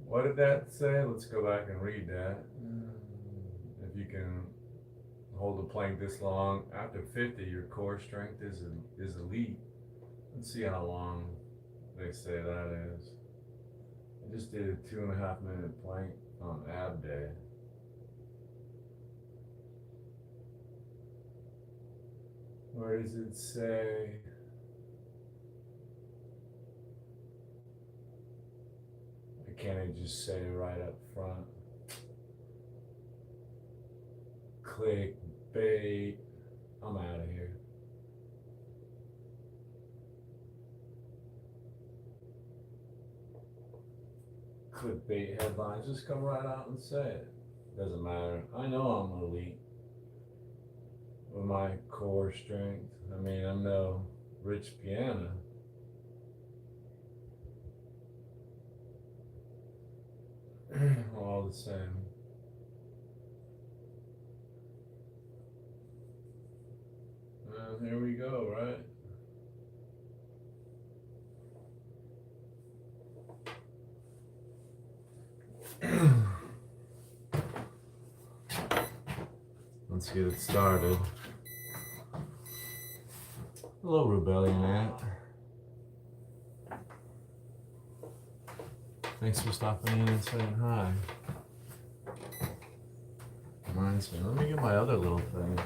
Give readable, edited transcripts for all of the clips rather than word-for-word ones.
What did that say? Let's go back and read that. If you can hold the plank this long, after 50, your core strength is elite. Let's see how long they say that is. I just did a 2.5 minute plank on ab day. Where does it say? Can't I just say right up front? Click bait. I'm out of here. Clickbait headlines, just come right out and say it. Doesn't matter. I know I'm elite with my core strength. I mean, I'm no rich piano. All the same. Here we go, right? Let's get it started. Hello, Rebellion Ant. Thanks for stopping in and saying hi. Reminds me, let me get my other little thing.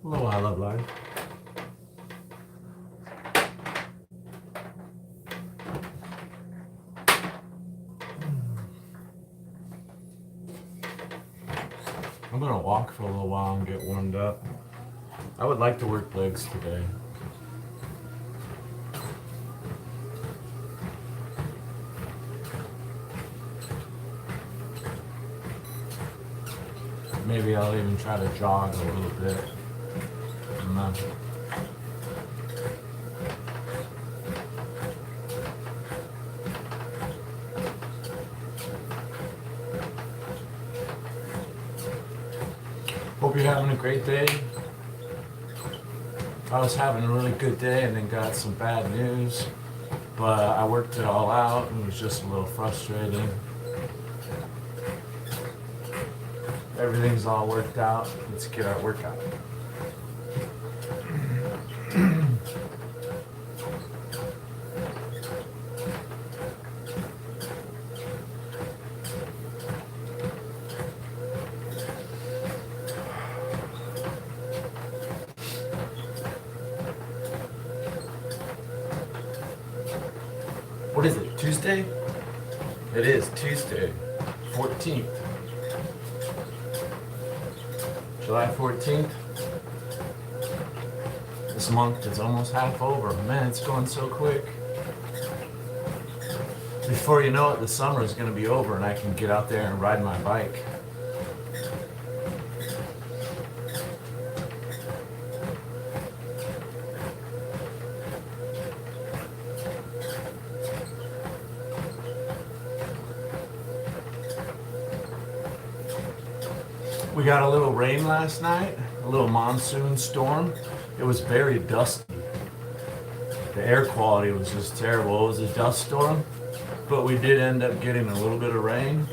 Hello, I love life. I'm gonna walk for a little while and get warmed up. I would like to work legs today. Maybe I'll even try to jog a little bit. Hope you're having a great day. I was having a really good day and then got some bad news, but I worked it all out and it was just a little frustrating. Everything's all worked out. Let's get our workout. What is it, Tuesday? It is Tuesday, 14th. July 14th. This month is almost half over. Man, it's going so quick. Before you know it, the summer is going to be over and I can get out there and ride my bike. We got a little rain last night, a little monsoon storm. It was very dusty. The air quality was just terrible. It was a dust storm, but we did end up getting a little bit of rain.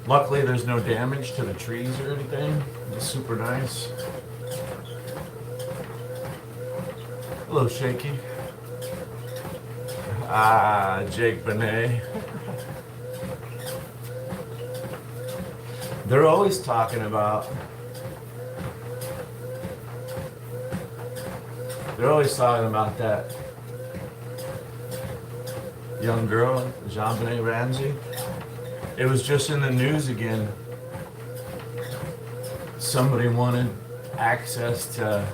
Luckily, there's no damage to the trees or anything. It was super nice. A little shaky. Jake Benet. They're always talking about that young girl, Jean-Benet Ramsey. It was just in the news again. Somebody wanted access to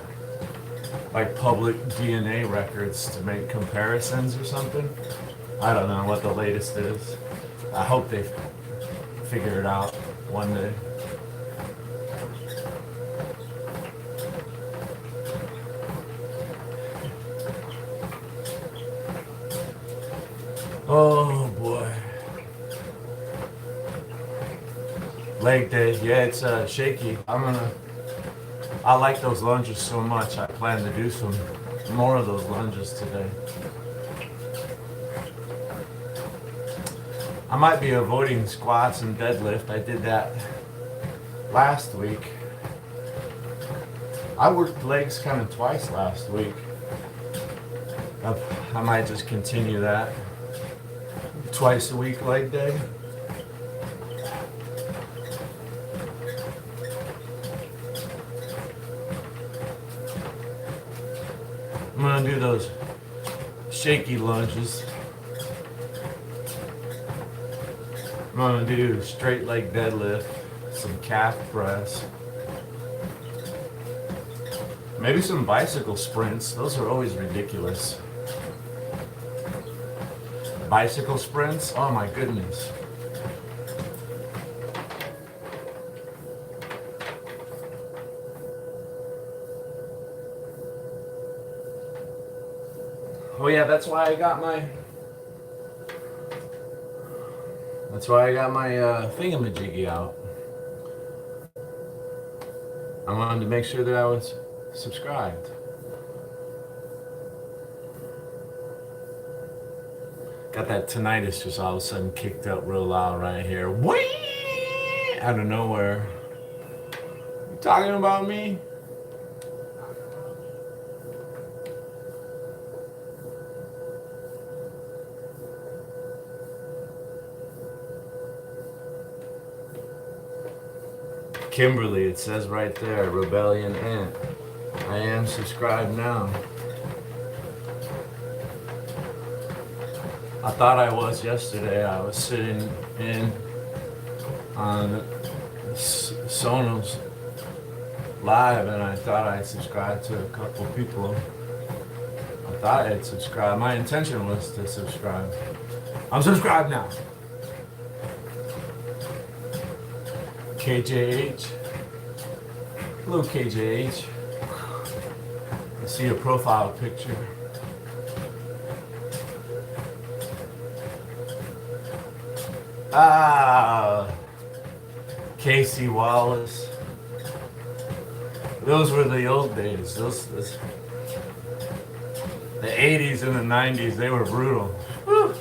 like public DNA records to make comparisons or something. I don't know what the latest is. I hope they figure it out one day. Oh boy. Leg day. Yeah, it's shaky. I like those lunges so much. I plan to do some more of those lunges today. I might be avoiding squats and deadlift. I did that last week. I worked legs kind of twice last week. I might just continue that. Twice a week leg day. I'm gonna do those shaky lunges. I'm gonna do straight leg deadlift, some calf press. Maybe some bicycle sprints. Those are always ridiculous. Bicycle sprints? Oh my goodness. Oh yeah, that's why I got my thingamajiggy out. I wanted to make sure that I was subscribed. Got that tinnitus just all of a sudden kicked up real loud right here. Whee! Out of nowhere. You talking about me? Kimberly, it says right there, Rebellion Ant. I am subscribed now. I thought I was yesterday. I was sitting in on Sonos live and I thought I subscribed to a couple people. I thought I had subscribed. My intention was to subscribe. I'm subscribed now. KJH. Hello, KJH. I see your profile picture. Casey Wallace. Those were the old days. The 80s and the 90s, they were brutal. Woo.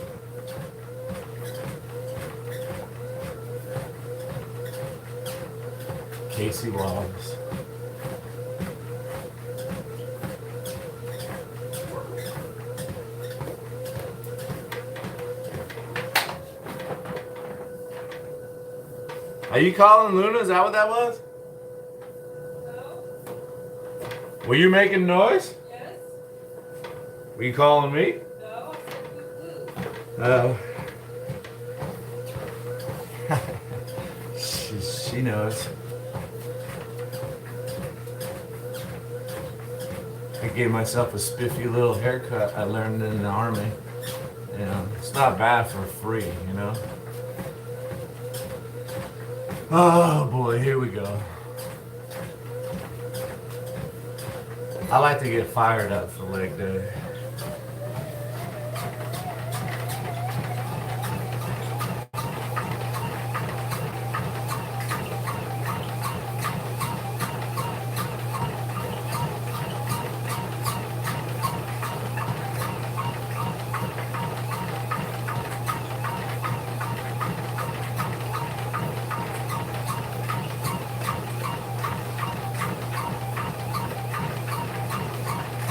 Casey Wallace. Are you calling Luna? Is that what that was? No. Were you making noise? Yes. Were you calling me? No. I said Oh. She knows. I gave myself a spiffy little haircut I learned in the army. You know, it's not bad for free, you know. Oh boy, here we go. I like to get fired up for leg day.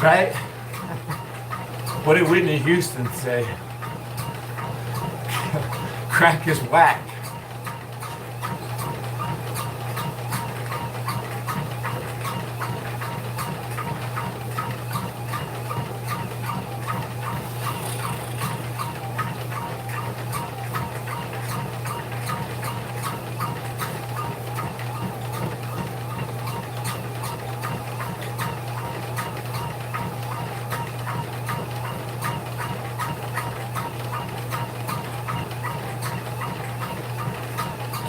Right? What did Whitney Houston say? Crack is whack.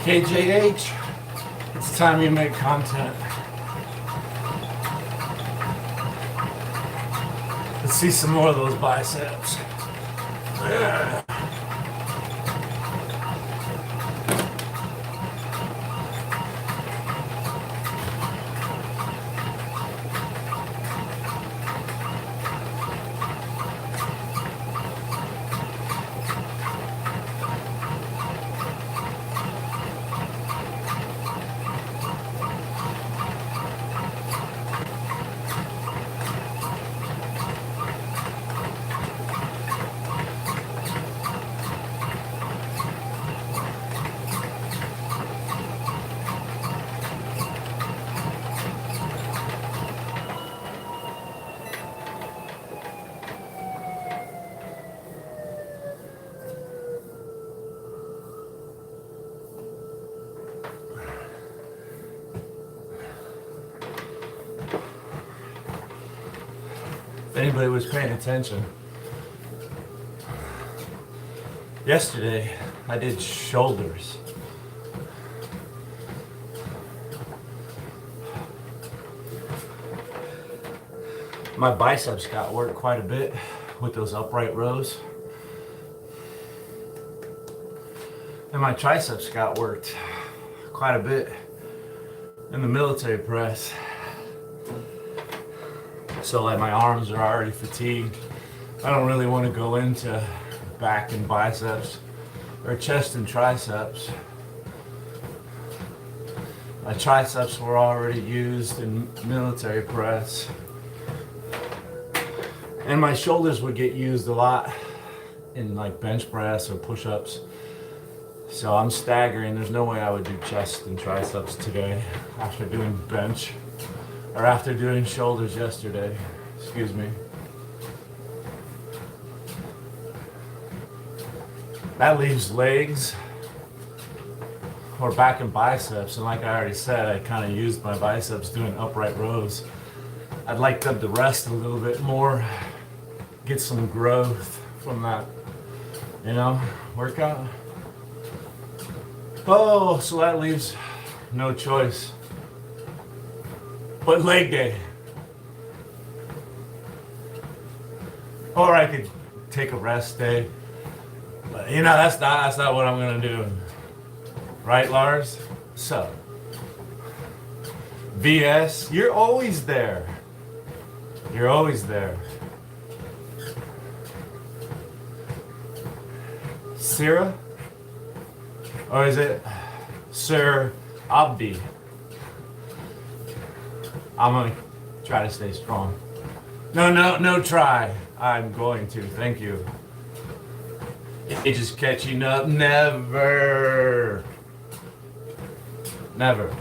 KJH, it's time you make content. Let's see some more of those biceps. Yeah. If anybody was paying attention. Yesterday, I did shoulders. My biceps got worked quite a bit with those upright rows. And my triceps got worked quite a bit in the military press. So like my arms are already fatigued. I don't really want to go into back and biceps or chest and triceps. My triceps were already used in military press. And my shoulders would get used a lot in like bench press or push-ups. So I'm staggering. There's no way I would do chest and triceps today after doing bench or after doing shoulders yesterday. Excuse me. That leaves legs or back and biceps. And like I already said, I kind of used my biceps doing upright rows. I'd like them to rest a little bit more, get some growth from that, workout. Oh, so that leaves no choice but leg day. Or I could take a rest day. But that's not what I'm gonna do. Right, Lars? So, VS, you're always there. You're always there. Sira? Or is it Sir Abdi? I'm gonna try to stay strong. No try. I'm going to, thank you. It's just catching up. Never. Never.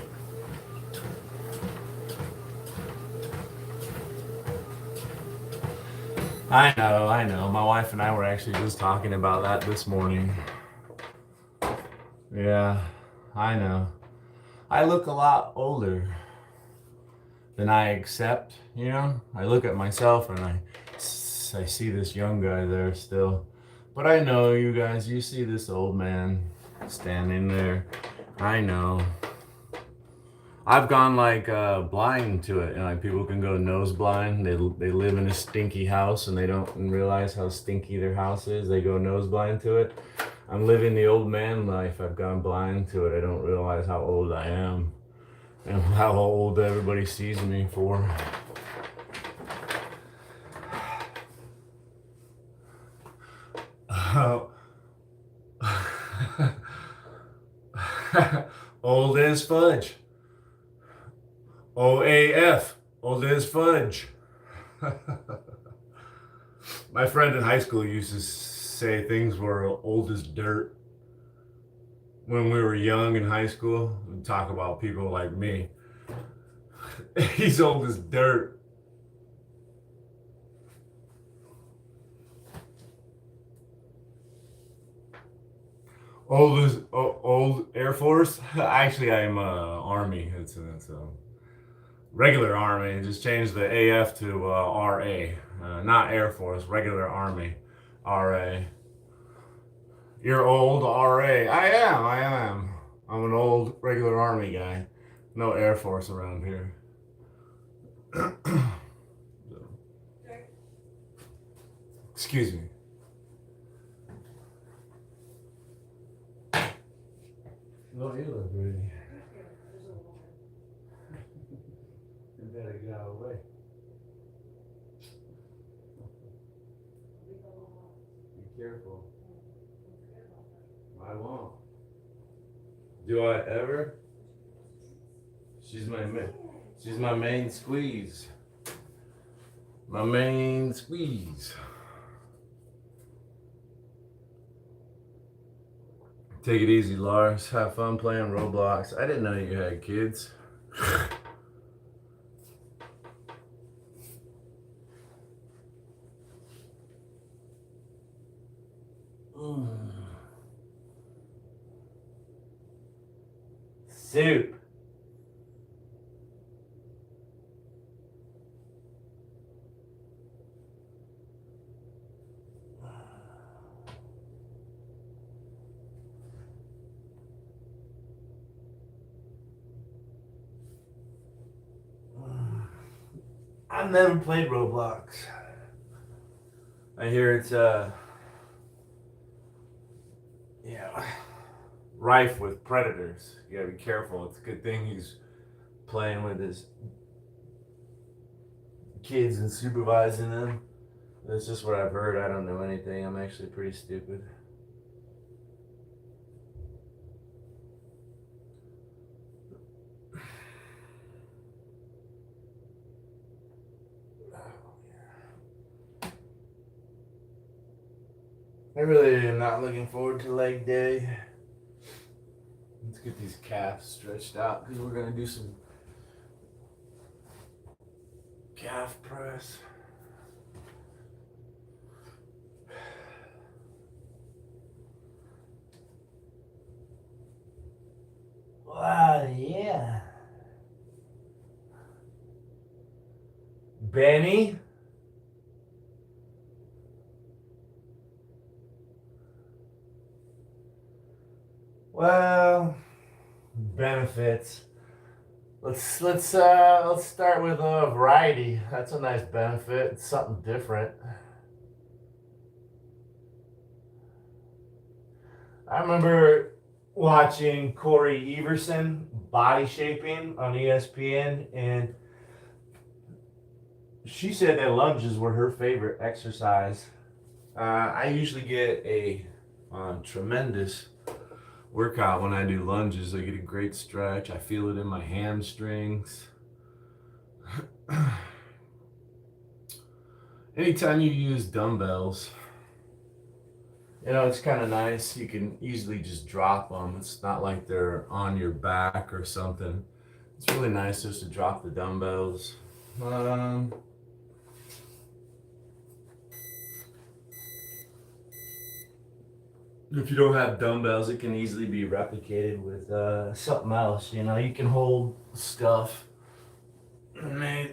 I know. My wife and I were actually just talking about that this morning. Yeah, I know. I look a lot older than I accept, I look at myself and I see this young guy there still. But I know you guys, you see this old man standing there. I know. I've gone like blind to it, like people can go nose blind. They live in a stinky house and they don't realize how stinky their house is. They go nose blind to it. I'm living the old man life. I've gone blind to it. I don't realize how old I am and how old everybody sees me for. Old as fudge. OAF, old as fudge. My friend in high school used to say things were old as dirt. When we were young in high school, we'd talk about people like me. He's old as dirt. Old Air Force. Actually, I'm Army. It's a regular Army. Just changed the AF to RA. Not Air Force. Regular Army. RA. You're old RA. I am. I'm an old regular Army guy. No Air Force around here. Excuse me. No, you look pretty. You better get out of the way. Be careful. I won't. Do I ever? She's my main squeeze. My main squeeze. Take it easy, Lars. Have fun playing Roblox. I didn't know you had kids. Soup. I've never played Roblox. I hear it's yeah, rife with predators. You gotta be careful. It's a good thing he's playing with his kids and supervising them. That's just what I've heard. I don't know anything. I'm actually pretty stupid. I really am not looking forward to leg day. Let's get these calves stretched out because we're gonna do some calf press. Wow, yeah. Benny? Well, benefits. Let's start with a variety. That's a nice benefit. It's something different. I remember watching Corey Everson body shaping on ESPN, and she said that lunges were her favorite exercise. I usually get a tremendous workout when I do lunges. I get a great stretch. I feel it in my hamstrings. Anytime you use dumbbells, it's kind of nice. You can easily just drop them. It's not like they're on your back or something. It's really nice just to drop the dumbbells. If you don't have dumbbells, it can easily be replicated with something else. You can hold stuff. Man,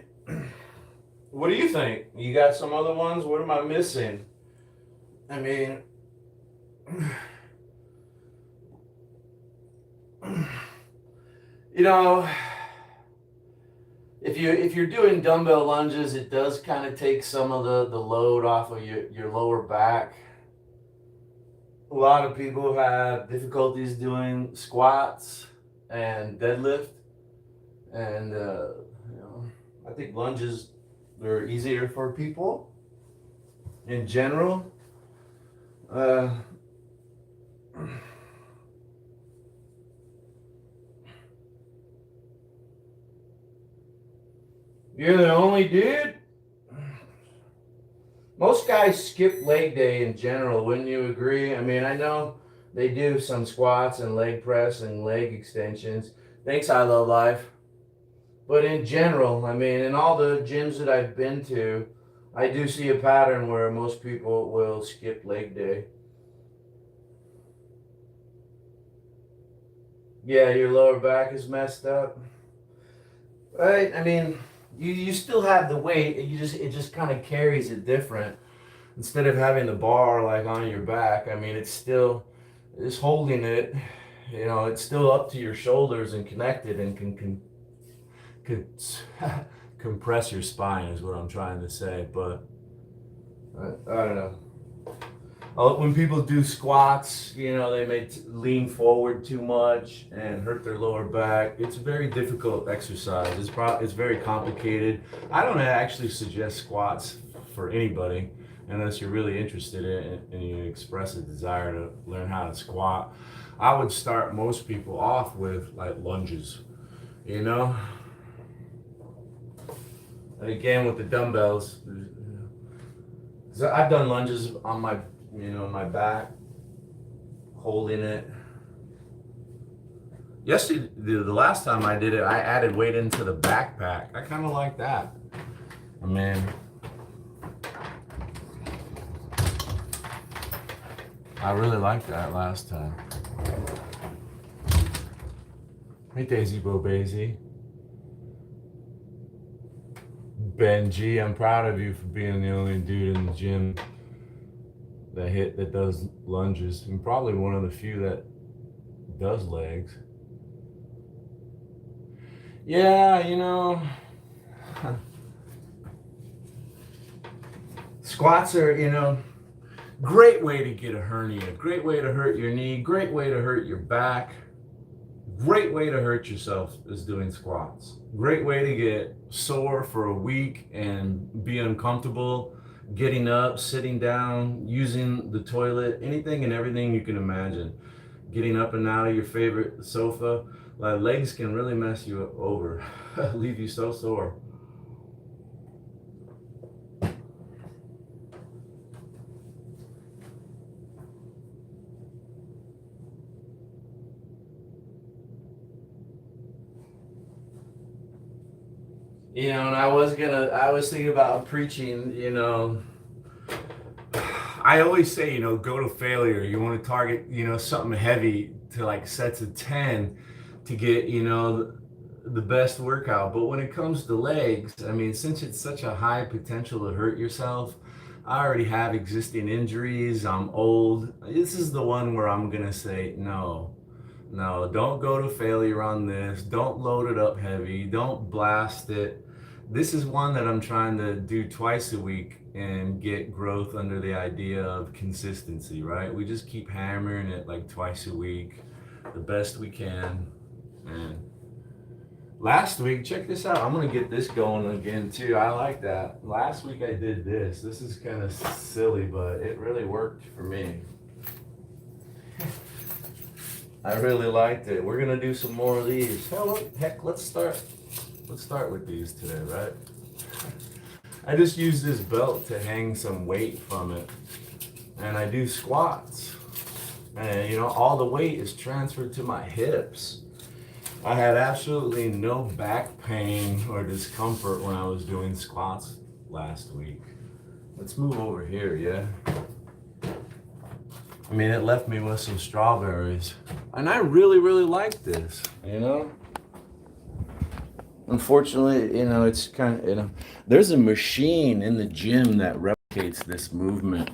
what do you think? You got some other ones? What am I missing? I mean, if you're doing dumbbell lunges, it does kind of take some of the load off of your lower back. A lot of people have difficulties doing squats and deadlift, and I think lunges are easier for people in general. You're the only dude? Most guys skip leg day in general, wouldn't you agree? I mean, I know they do some squats and leg press and leg extensions. Thanks, I Love Life. But in general, I mean, in all the gyms that I've been to, I do see a pattern where most people will skip leg day. Yeah, your lower back is messed up. Right? I mean, you still have the weight, it just kind of carries it different. Instead of having the bar like on your back, I mean, it's holding it. It's still up to your shoulders and connected and can compress your spine is what I'm trying to say. But I don't know. When people do squats, they may lean forward too much and hurt their lower back. It's a very difficult exercise. It's very complicated. I don't actually suggest squats for anybody unless you're really interested in it and you express a desire to learn how to squat. I would start most people off with like lunges, And again with the dumbbells. So I've done lunges on my back, holding it. Yesterday, the last time I did it, I added weight into the backpack. I kind of like that. I mean, I really liked that last time. Hey, Daisy Bobazy. Benji, I'm proud of you for being the only dude in the gym that does lunges, and probably one of the few that does legs. Yeah, Squats are, you know, great way to get a hernia, great way to hurt your knee, great way to hurt your back, great way to hurt yourself is doing squats. Great way to get sore for a week and be uncomfortable, getting up, sitting down, using the toilet, anything and everything you can imagine. Getting up and out of your favorite sofa. Like, legs can really mess you over, leave you so sore. You know, and I was thinking about preaching, you know, I always say, you know, go to failure. You want to target, you know, something heavy to like sets of 10 to get, you know, the best workout. But when it comes to legs, I mean, since it's such a high potential to hurt yourself, I already have existing injuries. I'm old. This is the one where I'm going to say, no, don't go to failure on this. Don't load it up heavy. Don't blast it. This is one that I'm trying to do twice a week and get growth under the idea of consistency, right? We just keep hammering it like twice a week, the best we can. And last week, check this out. I'm gonna get this going again too. I like that. Last week I did this. This is kind of silly, but it really worked for me. I really liked it. We're gonna do some more of these. Heck, let's start with these today, right? I just use this belt to hang some weight from it, and I do squats, and you know, all the weight is transferred to my hips. I had absolutely no back pain or discomfort when I was doing squats last week. Let's move over here, yeah? I mean, it left me with some strawberries, and I really liked this, you know? Unfortunately, you know, it's kind of, you know, there's a machine in the gym that replicates this movement,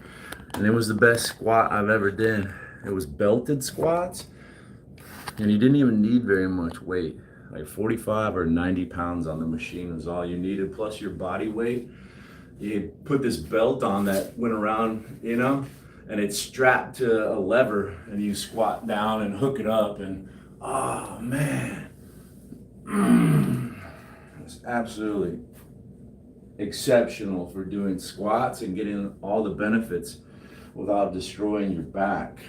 and it was the best squat I've ever done. It was belted squats, and you didn't even need very much weight. Like 45 or 90 pounds on the machine was all you needed, plus your body weight. You put this belt on that went around, you know, and it's strapped to a lever, and you squat down and hook it up, and oh man. It's absolutely exceptional for doing squats and getting all the benefits without destroying your back.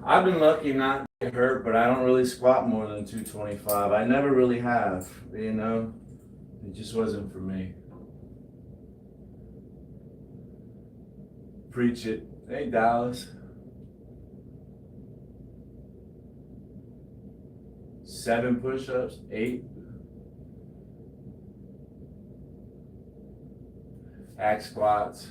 I've been lucky not to get hurt, but I don't really squat more than 225. I never really have, you know? It just wasn't for me. Preach it. Hey, Dallas. 7 push-ups, 8. Hack squats.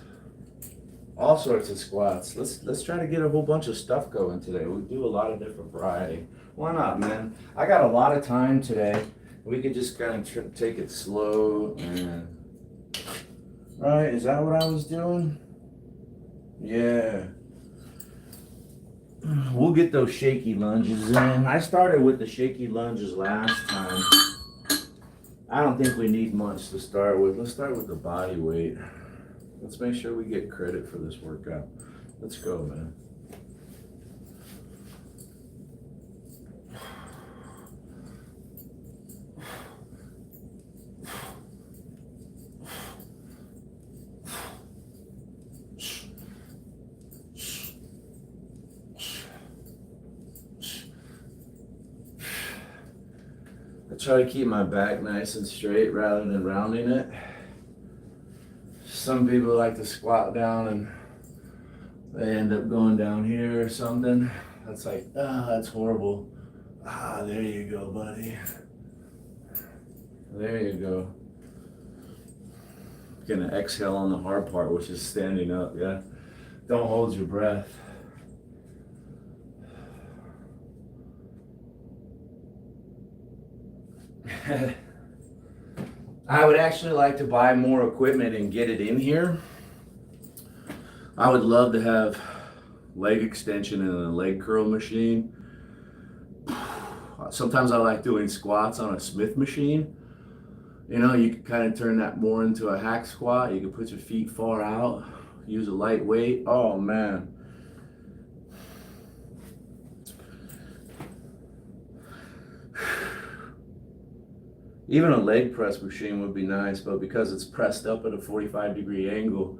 All sorts of squats. Let's try to get a whole bunch of stuff going today. We'll do a lot of different variety. Why not, man? I got a lot of time today. We could just kind of take it slow and... Right, is that what I was doing? Yeah. We'll get those shaky lunges in. I started with the shaky lunges last time. I don't think we need much to start with. Let's start with the body weight. Let's make sure we get credit for this workout. Let's go, man. I try to keep my back nice and straight rather than rounding it. Some people like to squat down and they end up going down here or something. That's like, that's horrible. There you go, buddy. There you go. Gonna exhale on the hard part, which is standing up, yeah? Don't hold your breath. I would actually like to buy more equipment and get it in here. I would love to have leg extension and a leg curl machine. Sometimes I like doing squats on a Smith machine. You know, you can kind of turn that more into a hack squat. You can put your feet far out, use a light weight. Oh man. Even a leg press machine would be nice, but because it's pressed up at a 45-degree angle,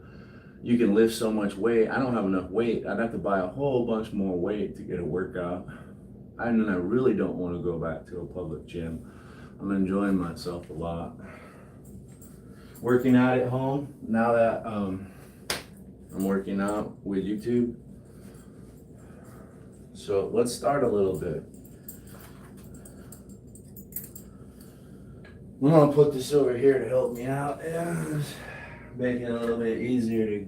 you can lift so much weight. I don't have enough weight. I'd have to buy a whole bunch more weight to get a workout. And I really don't want to go back to a public gym. I'm enjoying myself a lot. Working out at home, now that I'm working out with YouTube. So let's start a little bit. I'm gonna put this over here to help me out. Yeah, make it a little bit easier to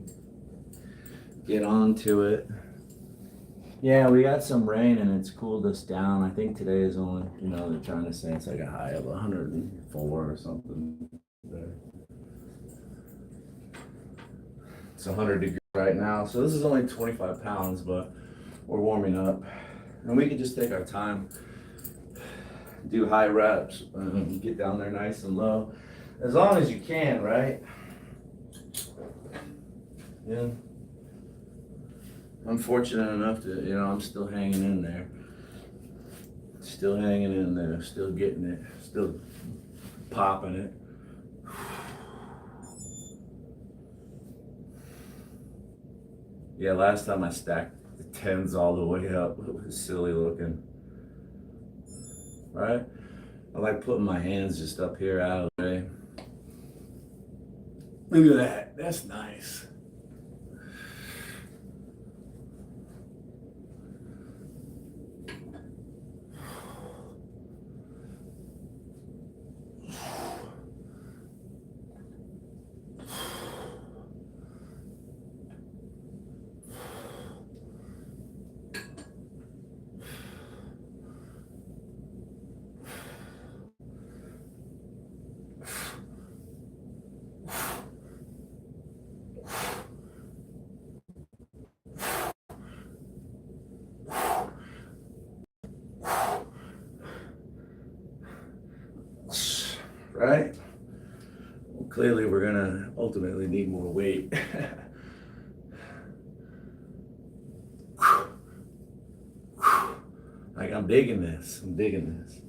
get onto it. Yeah, we got some rain and it's cooled us down. I think today is only, you know, they're trying to say it's like a high of 104 or something. It's 100 degrees right now, so this is only 25 pounds, but we're warming up. And we can just take our time, do high reps, get down there nice and low. As long as you can, right? Yeah. I'm fortunate enough to, you know, I'm still hanging in there. Still hanging in there, still getting it, still popping it. Yeah, last time I stacked the 10s all the way up, it was silly looking. Right? I like putting my hands just up here out of the way. Look at that, that's nice. Right? Well, clearly we're gonna ultimately need more weight. Like I'm digging this, I'm digging this.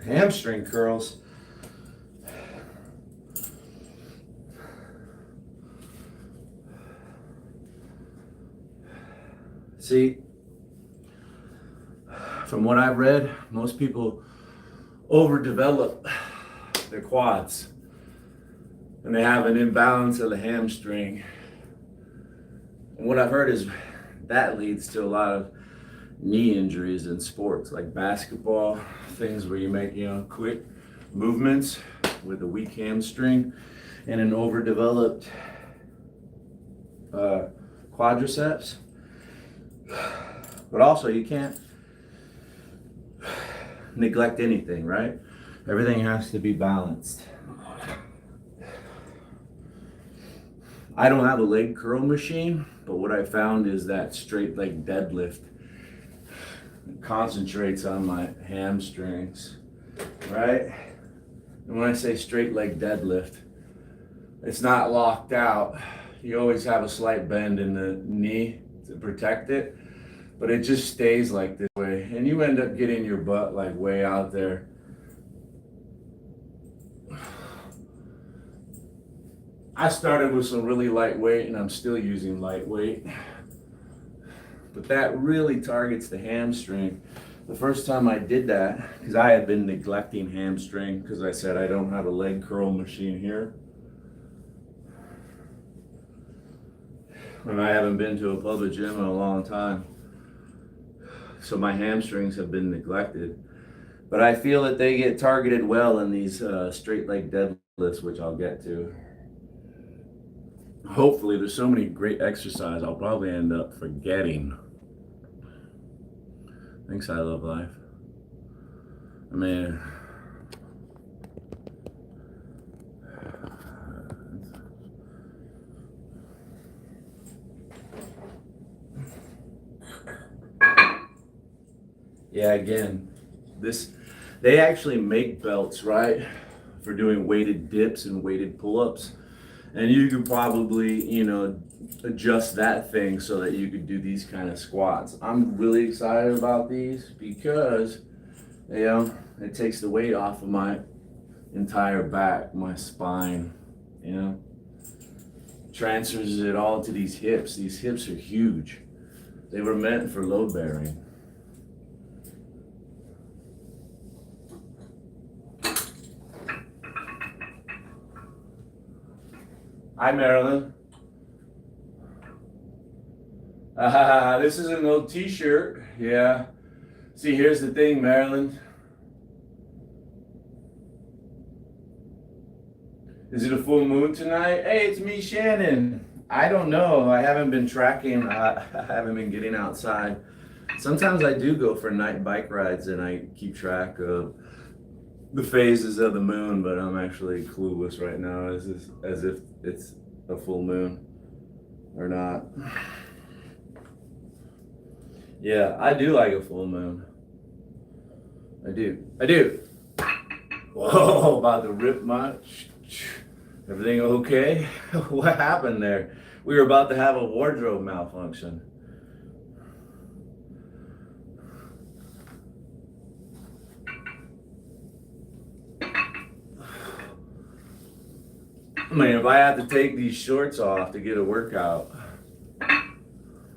Hamstring curls. See, from what I've read, most people overdevelop their quads and they have an imbalance of the hamstring. And what I've heard is that leads to a lot of knee injuries in sports like basketball, things where you make, you know, quick movements with a weak hamstring and an overdeveloped quadriceps. But also you can't neglect anything, right? Everything has to be balanced. I don't have a leg curl machine, but what I found is that straight leg deadlift concentrates on my hamstrings, right? And when I say straight leg deadlift, it's not locked out. You always have a slight bend in the knee to protect it, but it just stays like this way. And you end up getting your butt like way out there. I started with some really lightweight and I'm still using lightweight. But that really targets the hamstring. The first time I did that, because I had been neglecting hamstring, because I said I don't have a leg curl machine here. And I haven't been to a public gym in a long time. So my hamstrings have been neglected. But I feel that they get targeted well in these straight leg deadlifts, which I'll get to. Hopefully, there's so many great exercises I'll probably end up forgetting. Thanks, I love life. I mean, yeah, again, they actually make belts, right, for doing weighted dips and weighted pull-ups. And you could probably, adjust that thing so that you could do these kind of squats. I'm really excited about these because, it takes the weight off of my entire back, my spine, transfers it all to these hips. These hips are huge. They were meant for load bearing. Hi, Marilyn. This is an old t-shirt. Yeah. See, here's the thing, Marilyn. Is it a full moon tonight? Hey, it's me, Shannon. I don't know. I haven't been tracking. I haven't been getting outside. Sometimes I do go for night bike rides and I keep track of the phases of the moon, but I'm actually clueless right now as if it's a full moon or not. Yeah, I do like a full moon. I do. Whoa, about to rip my... Everything okay? What happened there? We were about to have a wardrobe malfunction. I mean, if I have to take these shorts off to get a workout,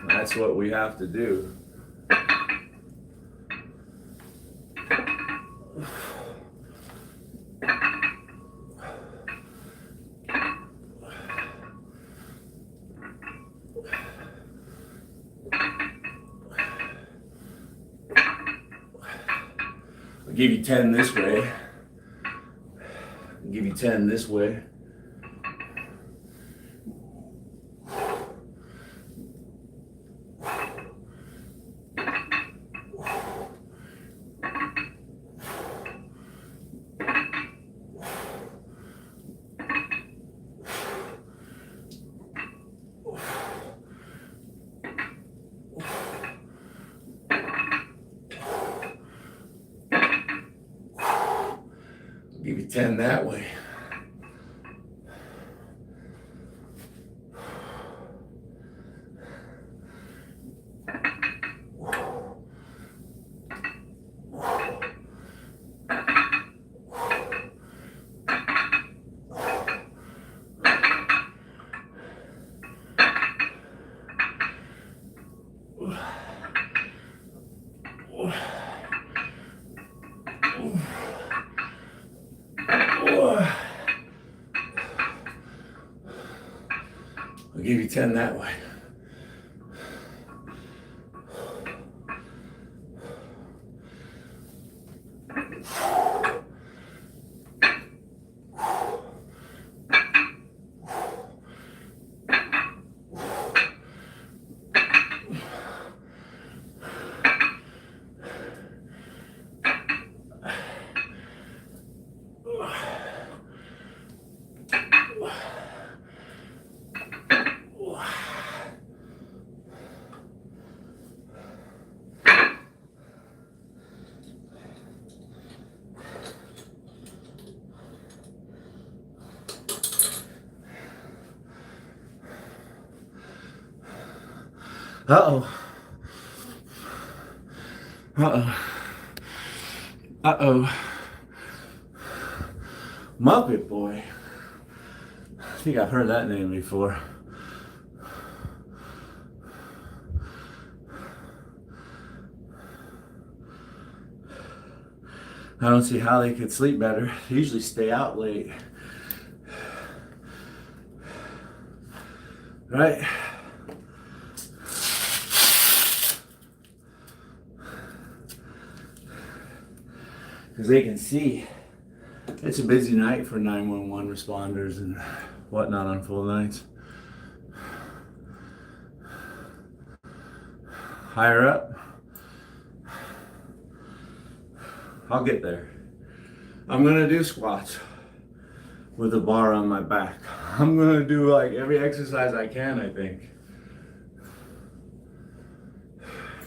that's what we have to do. I'll give you 10 this way. I'll give you 10 this way. Give you 10 that way. I'll give you 10 that way. Uh-oh. Uh-oh. Uh-oh. Muppet Boy. I think I've heard that name before. I don't see how they could sleep better. They usually stay out late. Right? because they can see. It's a busy night for 911 responders and whatnot on full nights. Higher up, I'll get there. I'm gonna do squats with a bar on my back. I'm gonna do like every exercise I can, I think.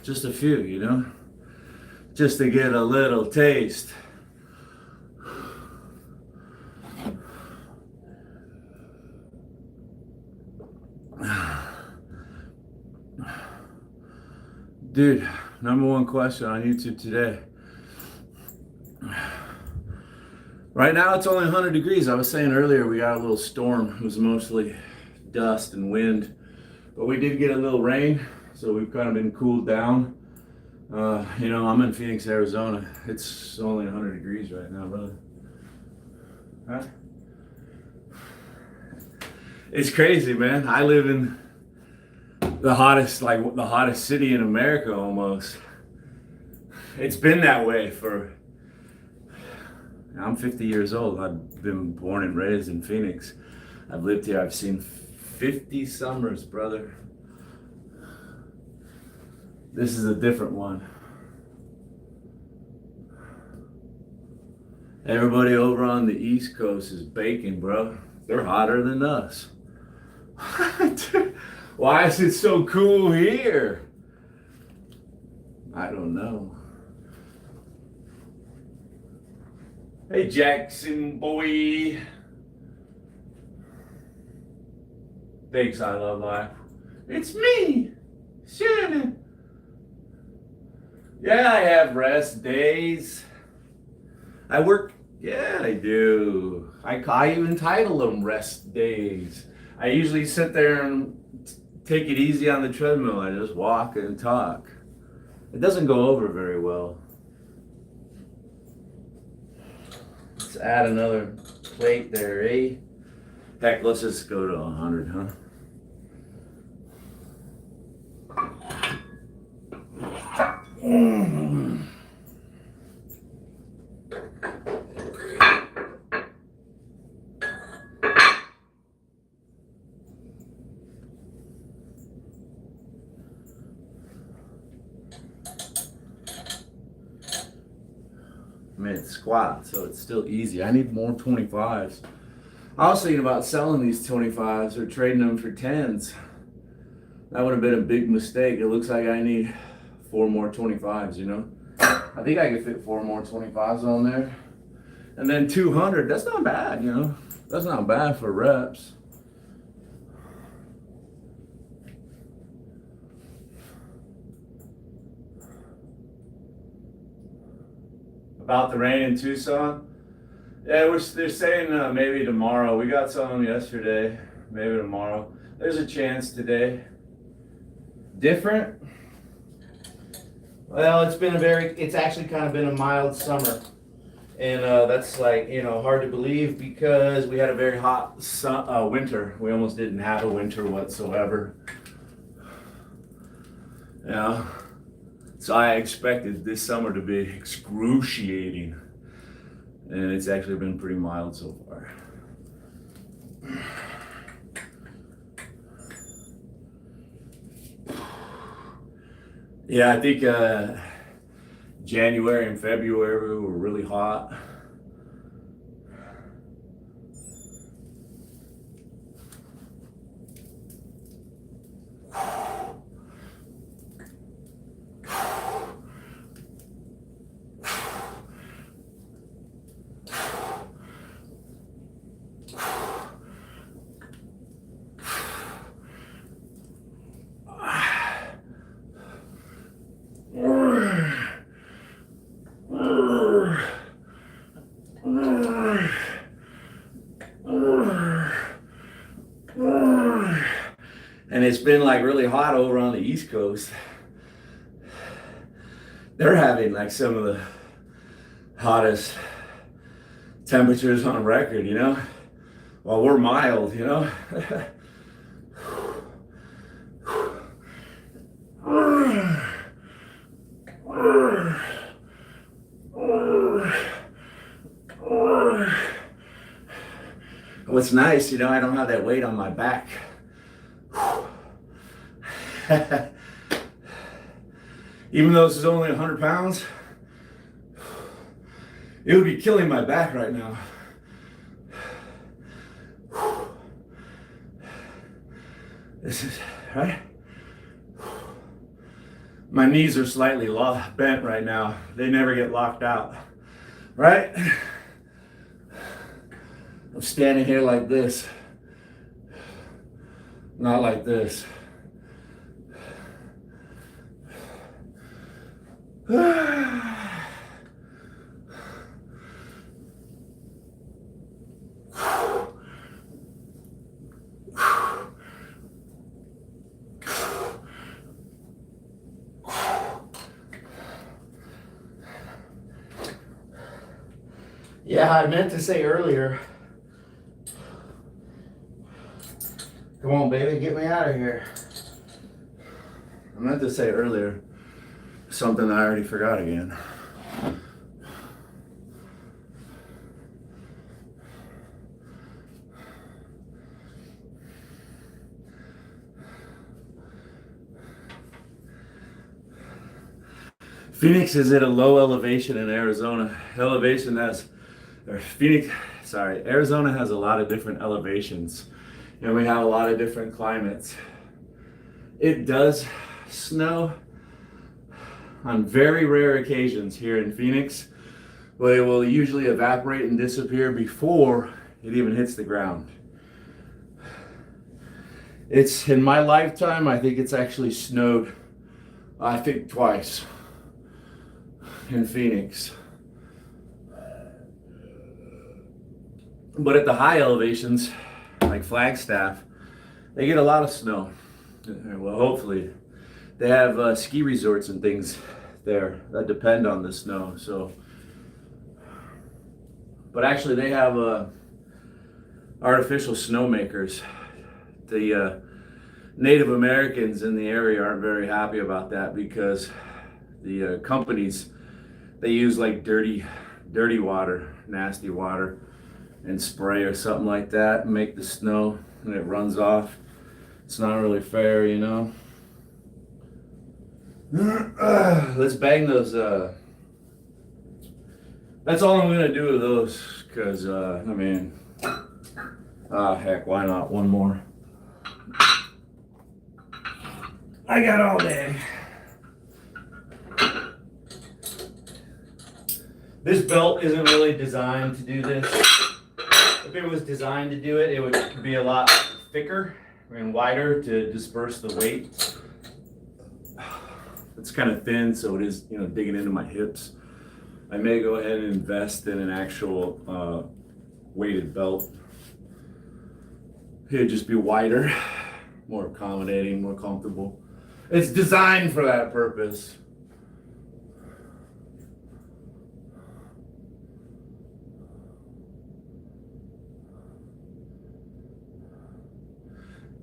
Just a few, you know? Just to get a little taste. Dude, number one question on YouTube today. Right now it's only 100 degrees. I was saying earlier we got a little storm. It was mostly dust and wind. But we did get a little rain, so we've kind of been cooled down. You know, I'm in Phoenix, Arizona. It's only 100 degrees right now, brother. Huh? It's crazy, man. I live in the hottest city in America almost. It's been that way for, I'm 50 years old. I've been born and raised in Phoenix. I've lived here. I've seen 50 summers, brother. This is a different one. Everybody over on the East Coast is baking, bro. They're hotter than us. Why is it so cool here? I don't know. Hey, Jackson boy. Thanks, I Love Life. It's me, Shannon. Yeah, I have rest days. I work, yeah, I do. I even title them rest days. I usually sit there and take it easy on the treadmill. I just walk and talk. It doesn't go over very well. Let's add another plate there, eh? Heck, let's just go to 100, huh? I mean, it's squat, so it's still easy. I need more 25s. I was thinking about selling these 25s or trading them for 10s. That would have been a big mistake. It looks like I need 4 more 25s, you know? I think I could fit 4 more 25s on there. And then 200, that's not bad, you know? That's not bad for reps. About the rain in Tucson? Yeah, they're saying maybe tomorrow. We got some yesterday, maybe tomorrow. There's a chance today. Different? Well, it's actually kind of been a mild summer. And that's like, you know, hard to believe because we had a very hot winter. We almost didn't have a winter whatsoever. Yeah. So I expected this summer to be excruciating. And it's actually been pretty mild so far. Yeah, I think January and February were really hot. And it's been like really hot over on the East Coast. They're having like some of the hottest temperatures on record, you know? While we're mild, you know? What's nice, you know, I don't have that weight on my back. Even though this is only 100 pounds, it would be killing my back right now. This is, right? My knees are slightly bent right now. They never get locked out, right? I'm standing here like this, not like this. Yeah, I meant to say earlier. Come on, baby, get me out of here. I meant to say earlier something that I already forgot again. Phoenix is at a low elevation in Arizona. Arizona has a lot of different elevations. You know, we have a lot of different climates. It does snow on very rare occasions here in Phoenix, but it will usually evaporate and disappear before it even hits the ground. It's in my lifetime, I think it's actually snowed, I think twice in Phoenix. But at the high elevations, like Flagstaff, they get a lot of snow. Well, hopefully. They have ski resorts and things there that depend on the snow. So, but actually they have artificial snowmakers. The Native Americans in the area aren't very happy about that because the companies, they use like dirty water, nasty water, and spray or something like that and make the snow and it runs off. It's not really fair, you know. Let's bang those. That's all I'm gonna do with those, cause I mean, heck, why not one more? I got all day. This belt isn't really designed to do this. If it was designed to do it, it would be a lot thicker and wider to disperse the weight. It's kind of thin, so it is, you know, digging into my hips. I may go ahead and invest in an actual weighted belt. It'd just be wider, more accommodating, more comfortable. It's designed for that purpose.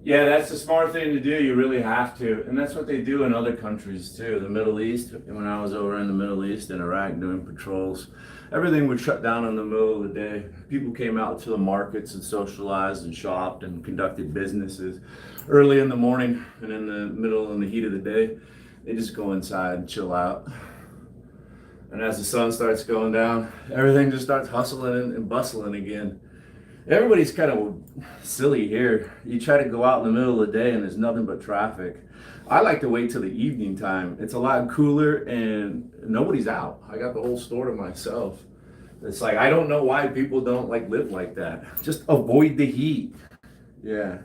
Yeah, that's the smart thing to do. You really have to. And that's what they do in other countries too. The Middle East, when I was over in the Middle East in Iraq doing patrols, everything would shut down in the middle of the day. People came out to the markets and socialized and shopped and conducted businesses early in the morning, and in the middle and the heat of the day, they just go inside and chill out. And as the sun starts going down, everything just starts hustling and bustling again. Everybody's kind of silly here. You try to go out in the middle of the day and there's nothing but traffic. I like to wait till the evening time. It's a lot cooler and nobody's out. I got the whole store to myself. It's like, I don't know why people don't like live like that. Just avoid the heat. Yeah.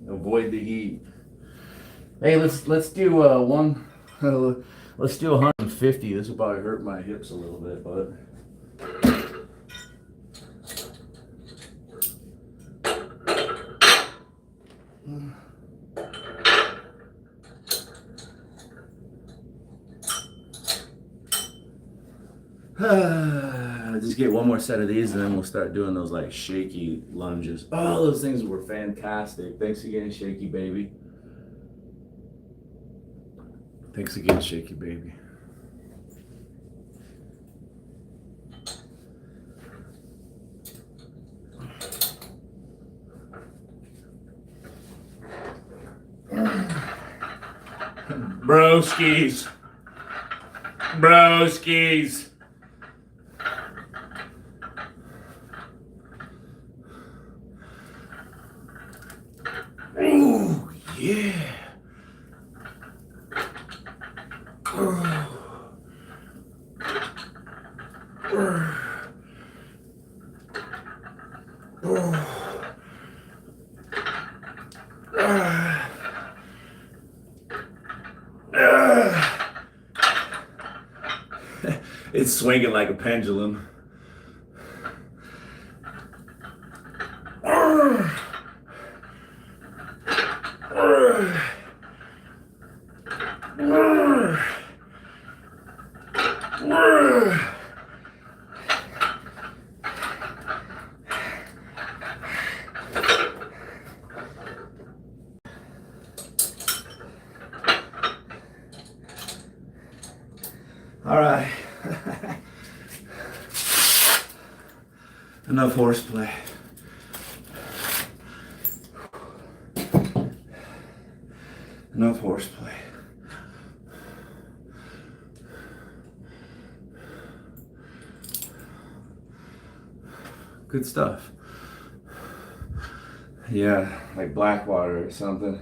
Avoid the heat. Hey, let's do let's do 150. This will probably hurt my hips a little bit, but just get one more set of these and then we'll start doing those like shaky lunges. Oh, those things were fantastic. Thanks again, Shaky Baby. Thanks again, Shaky Baby. Broskies. Broskies. Ooh, yeah. It's swinging like a pendulum. All right. Enough horseplay. Enough horseplay. Good stuff. Yeah, like Blackwater or something.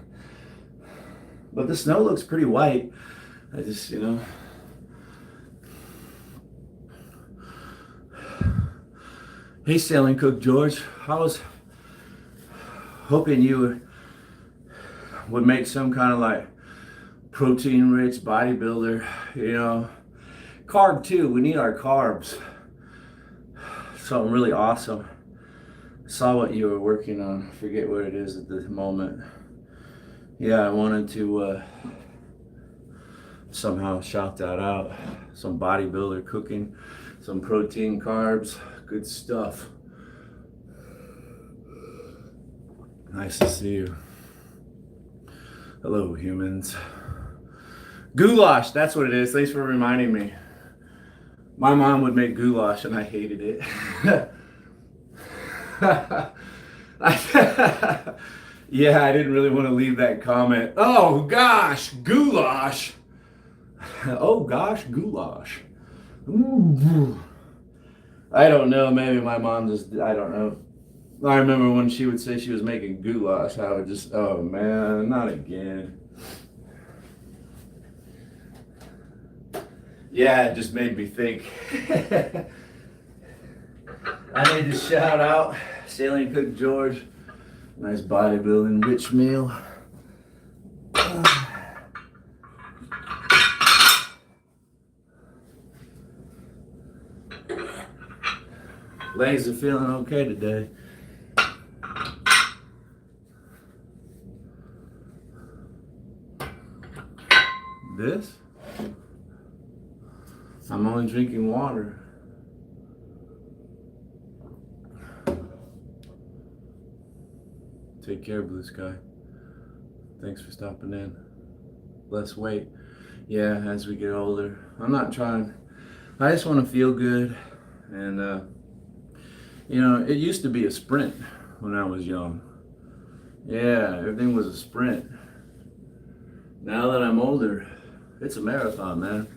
But the snow looks pretty white. I just, Hey, Sailing Cook George. I was hoping you would make some kind of like protein-rich bodybuilder, Carb too. We need our carbs. Something really awesome. Saw what you were working on. I forget what it is at this moment. Yeah, I wanted to somehow shout that out. Some bodybuilder cooking, some protein, carbs, good stuff. Nice to see you. Hello, humans. Goulash, that's what it is. Thanks for reminding me. My mom would make goulash and I hated it. Yeah, I didn't really want to leave that comment. Oh gosh, goulash. Oh gosh, goulash. Ooh. I don't know, maybe my mom just, I don't know. I remember when she would say she was making goulash, I would just, oh man, not again. Yeah, it just made me think. I need to shout out Sailing Cook George. Nice bodybuilding rich meal. Legs are feeling okay today. This? I'm only drinking water. Take care, Blue Sky. Thanks for stopping in. Less weight. Yeah, as we get older. I'm not trying. I just want to feel good. And, it used to be a sprint when I was young. Yeah, everything was a sprint. Now that I'm older, it's a marathon, man.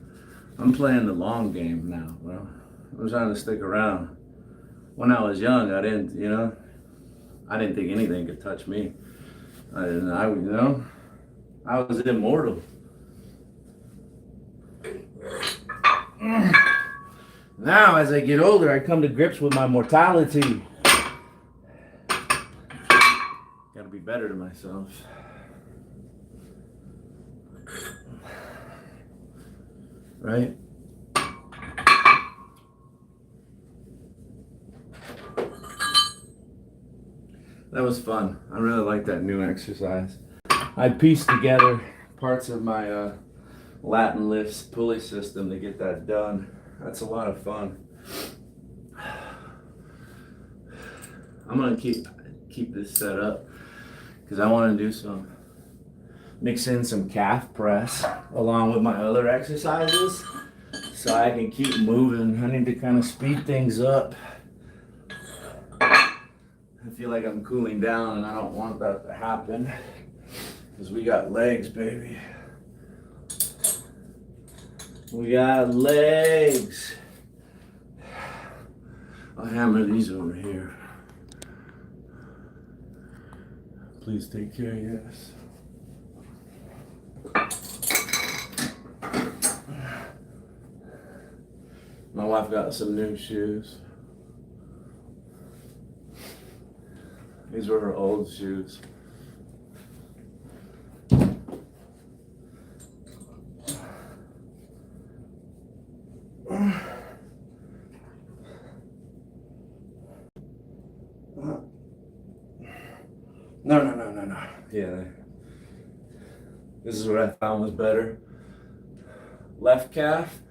I'm playing the long game now, bro. I'm trying to stick around. When I was young, I didn't think anything could touch me. I was immortal. Now, as I get older, I come to grips with my mortality. Gotta be better to myself. Right? That was fun. I really like that new exercise. I pieced together parts of my Latin lifts pulley system to get that done. That's a lot of fun. I'm gonna keep this set up because I want to do mix in some calf press along with my other exercises so I can keep moving. I need to kind of speed things up. I feel like I'm cooling down and I don't want that to happen because we got legs, baby. We got legs. I'll hammer these over here. Please take care, yes. My wife got some new shoes. These were her old shoes. No. Yeah. This is what I found was better. Left calf,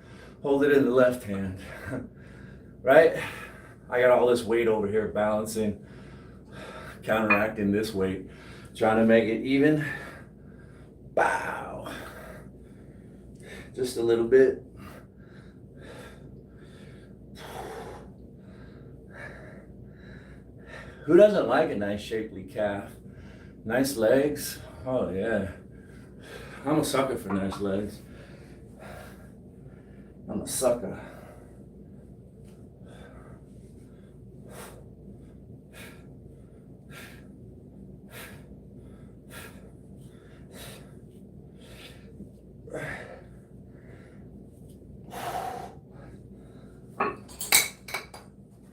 hold it in the left hand. Right? I got all this weight over here balancing, counteracting this weight, trying to make it even. Bow. Just a little bit. Who doesn't like a nice shapely calf? Nice legs? Oh yeah. I'm a sucker for nice legs. I'm a sucker.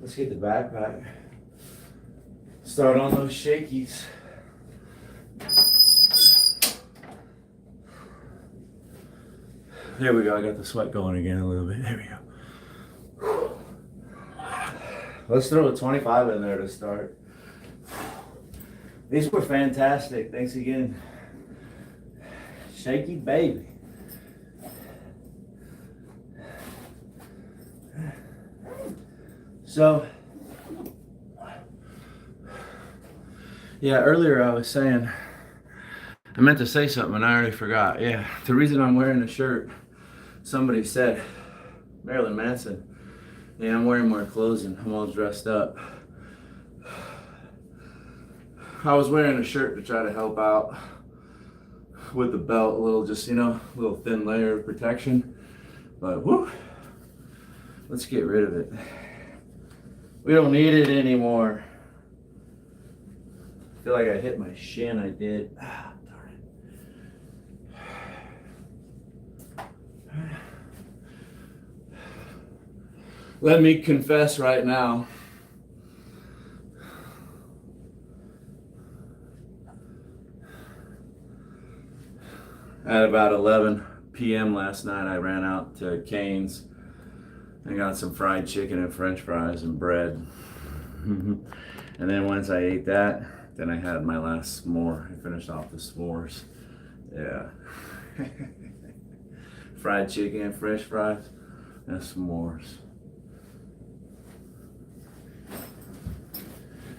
Let's get the backpack. Start on those shakies. There we go. I got the sweat going again a little bit. There we go. Let's throw a 25 in there to start. These were fantastic. Thanks again. Shaky baby. So, yeah, earlier I was saying, I meant to say something and I already forgot. Yeah, the reason I'm wearing the shirt, somebody said, Marilyn Manson, yeah, I'm wearing more clothes and I'm all dressed up. I was wearing a shirt to try to help out with the belt, a little just, a little thin layer of protection. But whoo, let's get rid of it. We don't need it anymore. I feel like I hit my shin, I did. Ah, darn it. Let me confess right now. At about 11 p.m. last night, I ran out to Cane's and got some fried chicken and french fries and bread. And then once I ate that, then I had my last s'more. I finished off the s'mores. Yeah. Fried chicken and french fries and s'mores.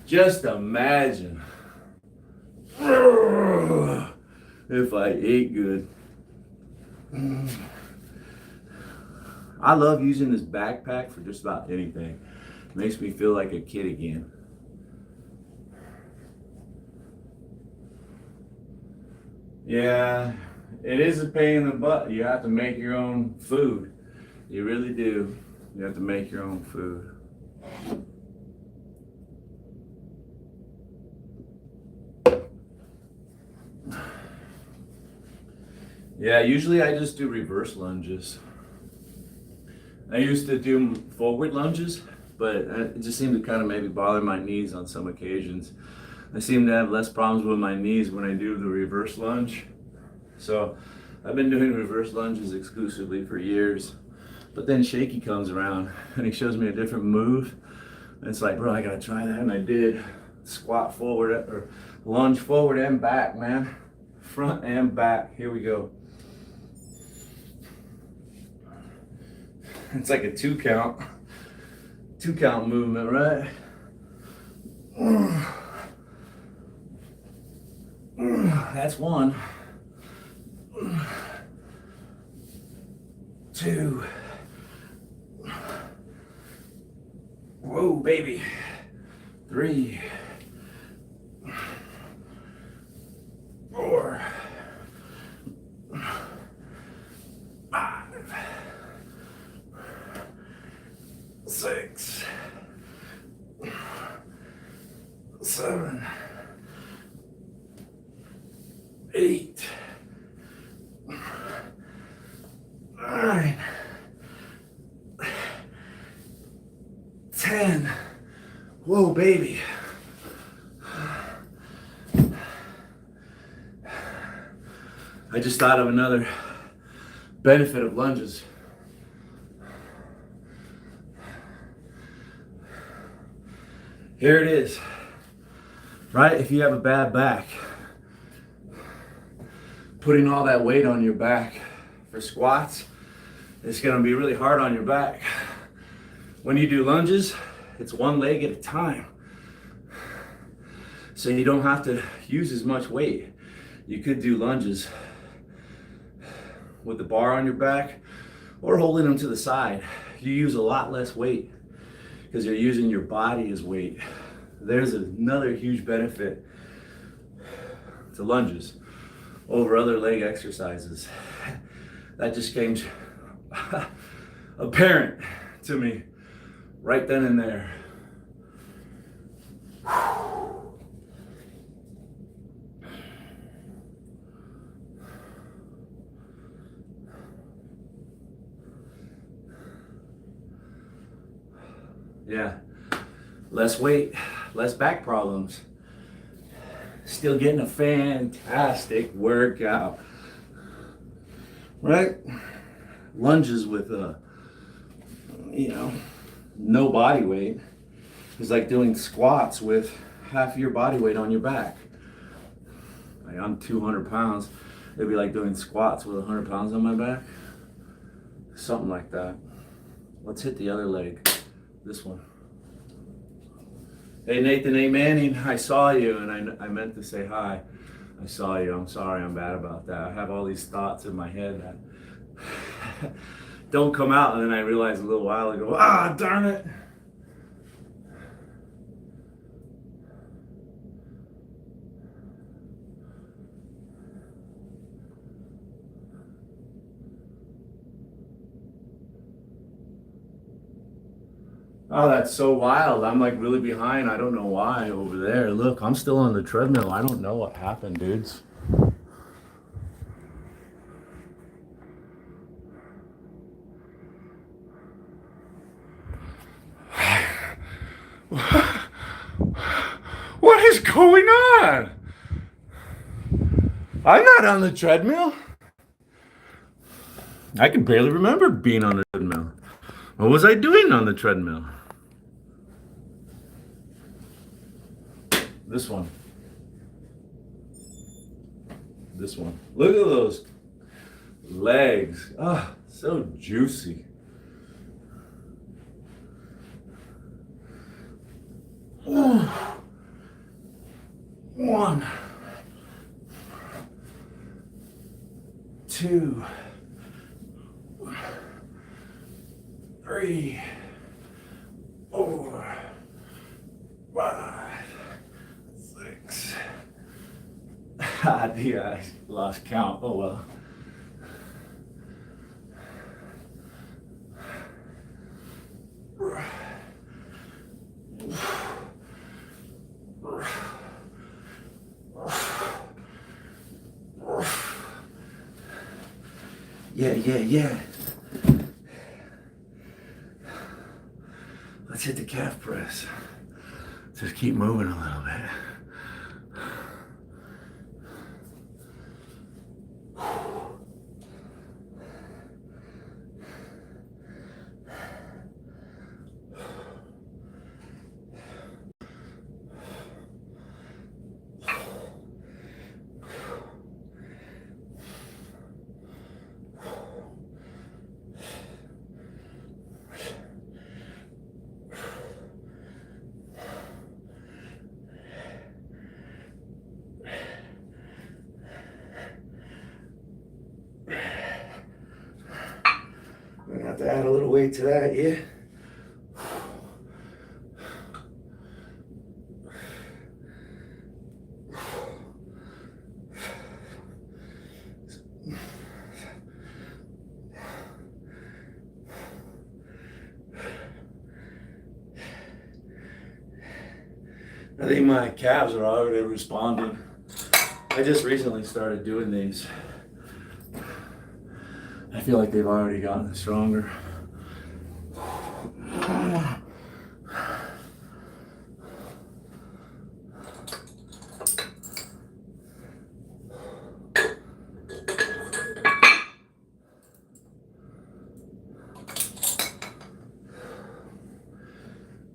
Just imagine if I ate good. I love using this backpack for just about anything. It makes me feel like a kid again. Yeah, it is a pain in the butt. You have to make your own food. You really do. You have to make your own food. Yeah, usually I just do reverse lunges. I used to do forward lunges, but it just seemed to kind of maybe bother my knees on some occasions. I seem to have less problems with my knees when I do the reverse lunge. So I've been doing reverse lunges exclusively for years. But then Shaky comes around and he shows me a different move. And it's like, bro, I gotta try that. And I did. Squat forward or lunge forward and back, man. Front and back. Here we go. It's like a two count movement, right? That's one. 2. Whoa, baby. 3. 4. 5. 6, 7, 8, 9, 10. Whoa, baby. I just thought of another benefit of lunges. Here it is, right? If you have a bad back, putting all that weight on your back for squats, it's gonna be really hard on your back. When you do lunges, it's one leg at a time. So you don't have to use as much weight. You could do lunges with the bar on your back or holding them to the side. You use a lot less weight because you're using your body as weight. There's another huge benefit to lunges over other leg exercises. That just came apparent to me right then and there. Yeah, less weight, less back problems. Still getting a fantastic workout, right? Lunges with no body weight is like doing squats with half your body weight on your back. Like I'm 200 pounds. It'd be like doing squats with 100 pounds on my back. Something like that. Let's hit the other leg. This one. Hey Nathan A. Manning, I saw you and I meant to say hi. I saw you. I'm sorry, I'm bad about that. I have all these thoughts in my head that don't come out, and then I realized a little while ago, darn it. Oh, that's so wild. I'm like really behind. I don't know why over there. Look, I'm still on the treadmill. I don't know what happened, dudes. What is going on? I'm not on the treadmill. I can barely remember being on the treadmill. What was I doing on the treadmill? This one. This one. Look at those legs. Ah, so juicy. Ooh. 1, 2, 3, 4, 5, 6. Yeah, I lost count. Oh well. Yeah. Let's hit the calf press. Just keep moving a little bit. I'm gonna have to add a little weight to that, yeah? I think my calves are already responding. I just recently started doing these. I feel like they've already gotten stronger.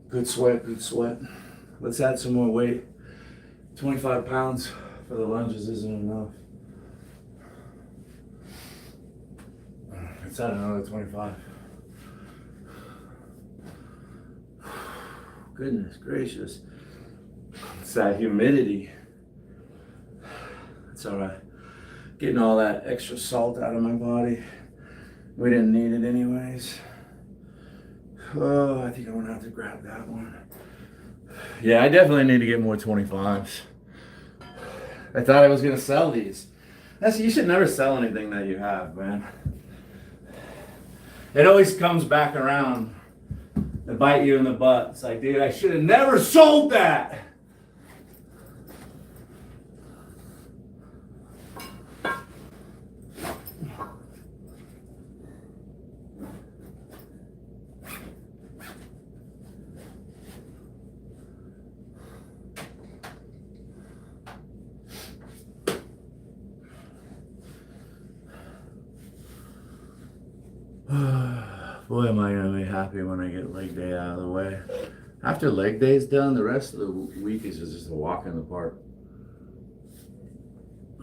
Good sweat, good sweat. Let's add some more weight. 25 pounds for the lunges isn't enough. Let's add another 25. Goodness gracious. It's that humidity. It's all right. Getting all that extra salt out of my body. We didn't need it anyways. Oh, I think I'm gonna have to grab that one. Yeah, I definitely need to get more 25s. I thought I was gonna sell these. You should never sell anything that you have, man. It always comes back around to bite you in the butt. It's like, dude, I should have never sold that. Boy, am I gonna be happy when I get leg day out of the way. After leg day's done, the rest of the week is just a walk in the park.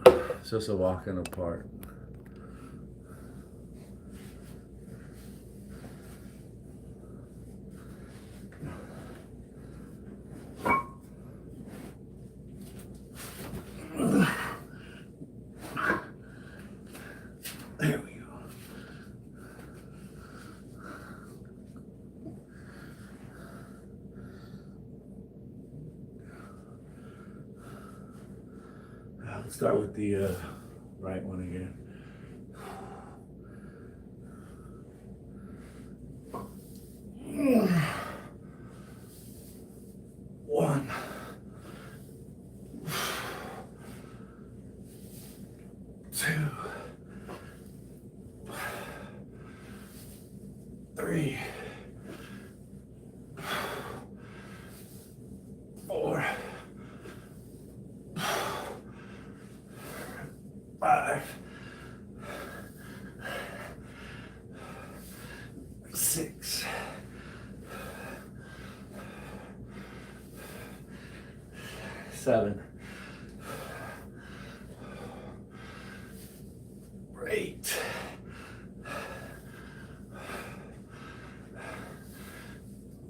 It's just a walk in the park. There we go. Let's start with the right one again. One. Two. 3. 4. 5. 6. 7. 8.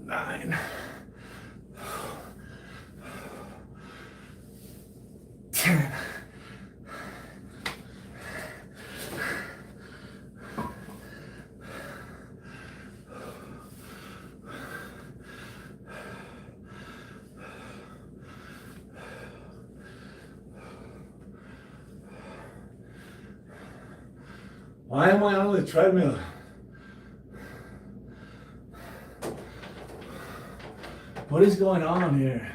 9. 10. Why am I on the treadmill? What is going on here?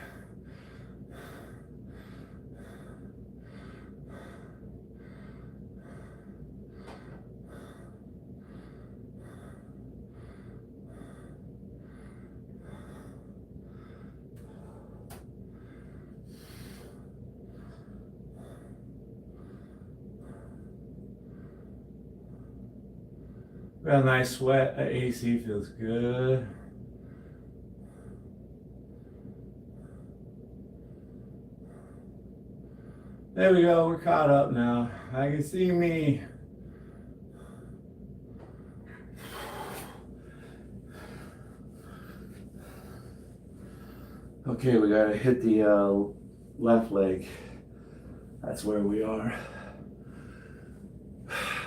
Got a nice sweat. That AC feels good. There we go. We're caught up now. I can see me. Okay, we gotta hit the left leg. That's where we are.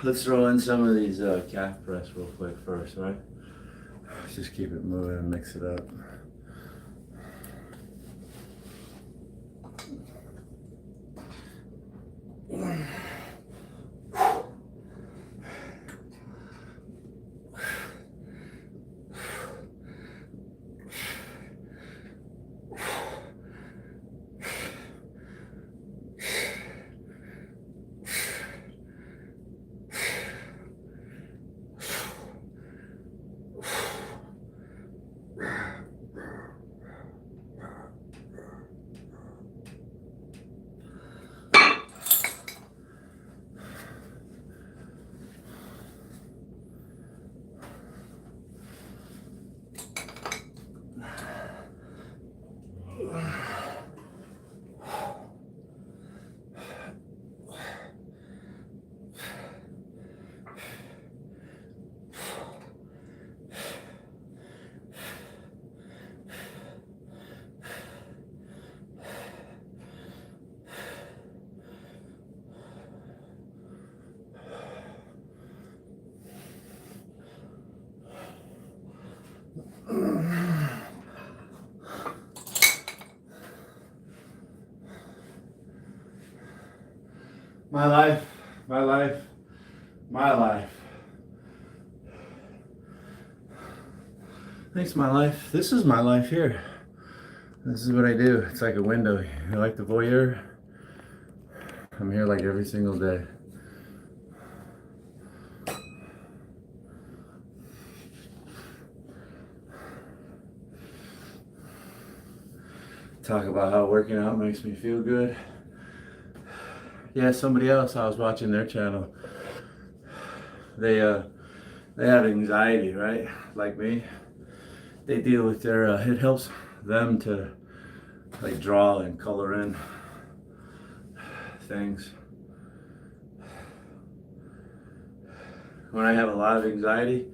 Let's throw in some of these calf press real quick first, right? Let's just keep it moving and mix it up. My life, my life, my life. Thanks, my life. This is my life here. This is what I do. It's like a window. You like the voyeur? I'm here like every single day. Talk about how working out makes me feel good. Yeah, somebody else, I was watching their channel. They have anxiety, right? Like me. They deal with their, it helps them to like draw and color in things. When I have a lot of anxiety,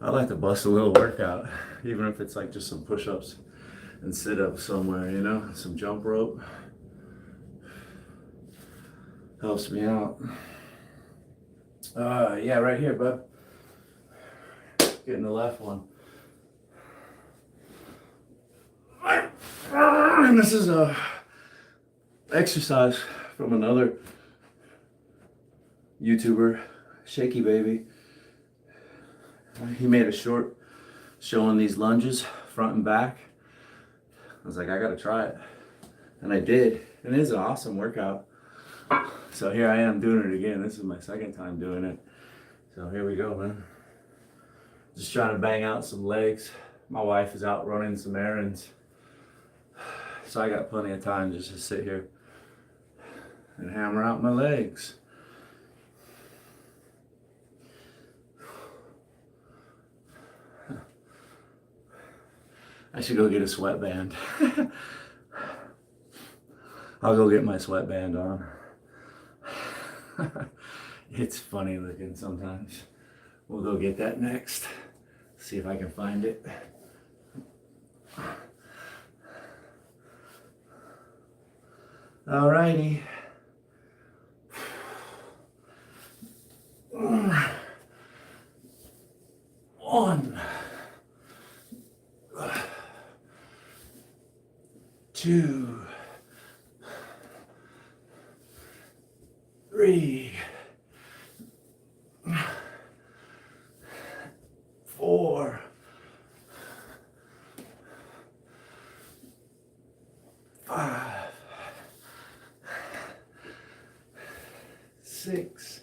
I like to bust a little workout, even if it's like just some push-ups and sit-ups somewhere, you know, some jump rope. Helps me out. Yeah, right here, bud. Getting the left one. And this is a exercise from another YouTuber, Shaky Baby. He made a short showing these lunges, front and back. I was like, I gotta try it. And I did. And it is an awesome workout. So here I am doing it again. This is my second time doing it. So here we go, man. Just trying to bang out some legs. My wife is out running some errands. So I got plenty of time just to sit here and hammer out my legs. I should go get a sweatband. I'll go get my sweatband on. It's funny looking sometimes. We'll go get that next. See if I can find it. Alrighty. One. 2. 3. 4. 5. 6.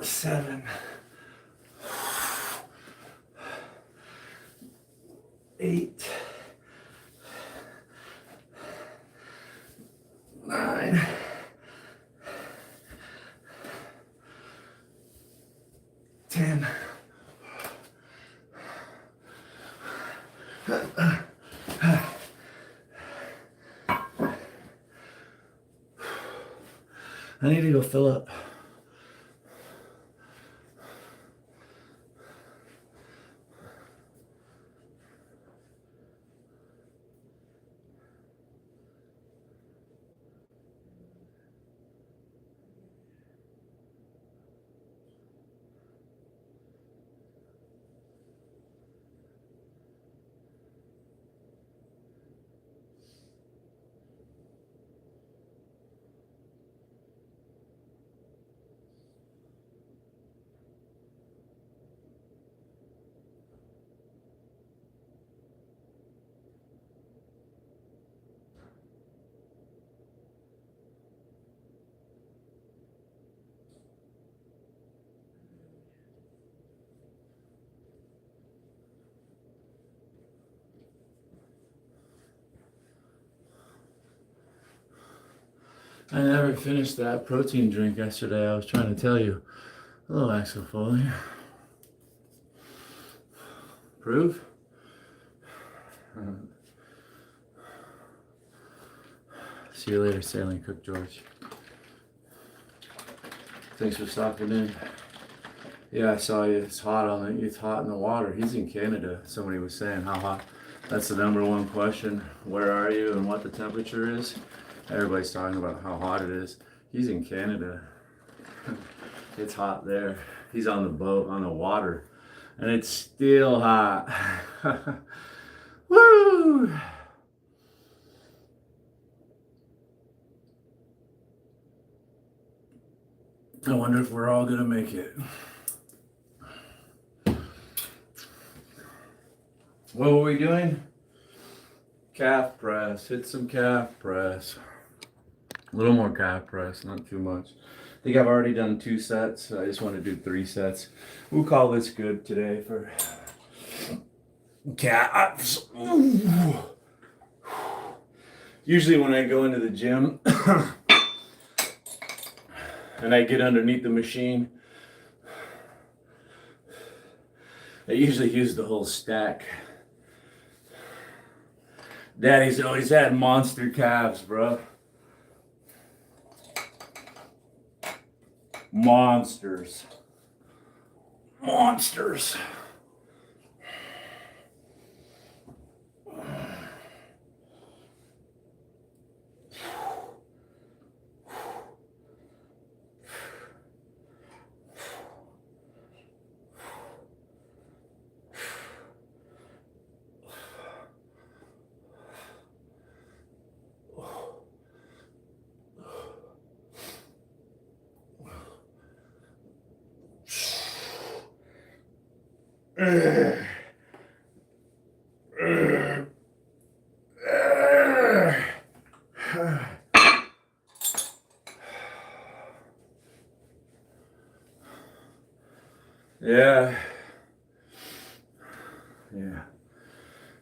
7. 8. 9. 10. I need to go fill up. I never finished that protein drink yesterday. I was trying to tell you. Hello, Axel Foley. Prove? See you later, Sailing Cook George. Thanks for stopping in. Yeah, I saw you. It's hot on it's hot in the water. He's in Canada. Somebody was saying how hot. That's the #1 question. Where are you and what the temperature is? Everybody's talking about how hot it is. He's in Canada. It's hot there. He's on the boat, on the water. And it's still hot. Woo! I wonder if we're all gonna make it. What were we doing? Calf press. Hit some calf press. A little more calf press, not too much. I think I've already done 2 sets. I just want to do 3 sets. We'll call this good today for calves. Usually when I go into the gym and I get underneath the machine, I usually use the whole stack. Daddy's always had monster calves, bro. Monsters. Monsters. Yeah.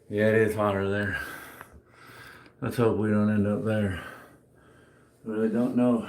Yeah, it is hotter there. Let's hope we don't end up there. I really don't know.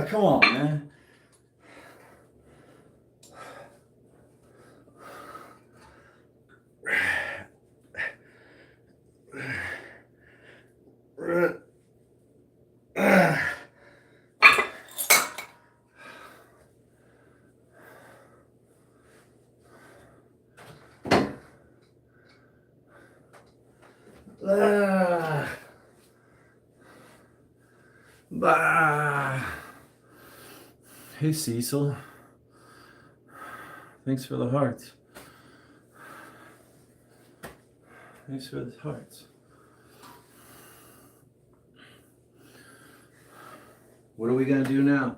Come on, man. Bah. Hey Cecil, thanks for the hearts. Thanks for the hearts. What are we gonna do now?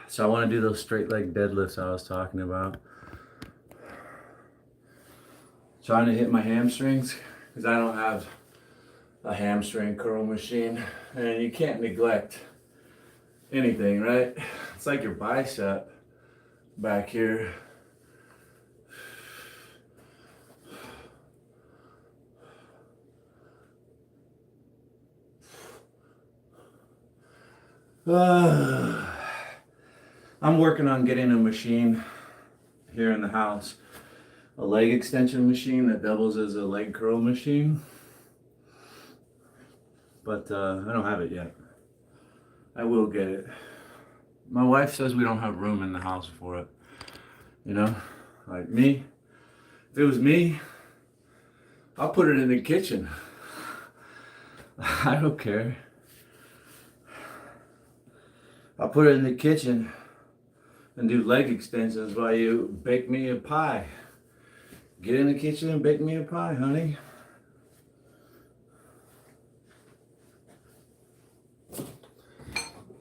So I want to do those straight leg deadlifts I was talking about. Trying to hit my hamstrings because I don't have a hamstring curl machine, and you can't neglect anything, right? It's like your bicep back here. I'm working on getting a machine here in the house, a leg extension machine that doubles as a leg curl machine, but I don't have it yet. I will get it. My wife says we don't have room in the house for it. You know, like me, if it was me, I'll put it in the kitchen. I don't care. I'll put it in the kitchen and do leg extensions while you bake me a pie. Get in the kitchen and bake me a pie, honey.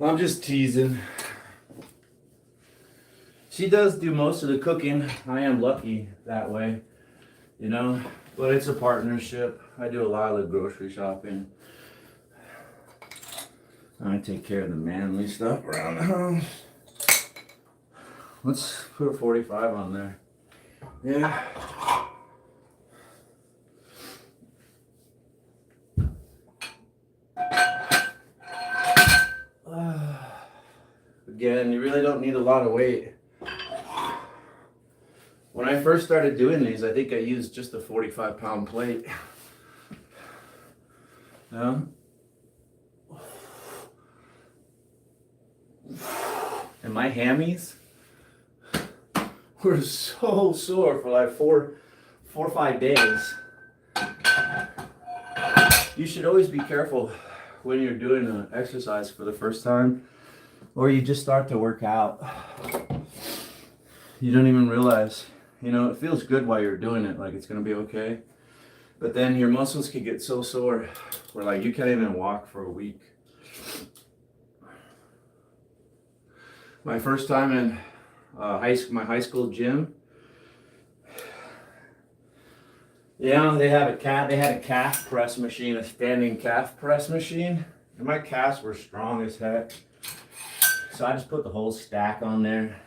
I'm just teasing. She does do most of the cooking. I am lucky that way, you know, but it's a partnership. I do a lot of the grocery shopping. I take care of the manly stuff around the house. Let's put a 45 on there. Yeah. Again, you really don't need a lot of weight. When I first started doing these, I think I used just a 45-pound plate. And my hammies were so sore for like four or 5 days. You should always be careful when you're doing an exercise for the first time, or you just start to work out. You don't even realize, it feels good while you're doing it, like it's gonna be okay. But then your muscles can get so sore where like you can't even walk for a week. My first time in my high school gym, they had a calf press machine, a standing calf press machine, and my calves were strong as heck. So I just put the whole stack on there,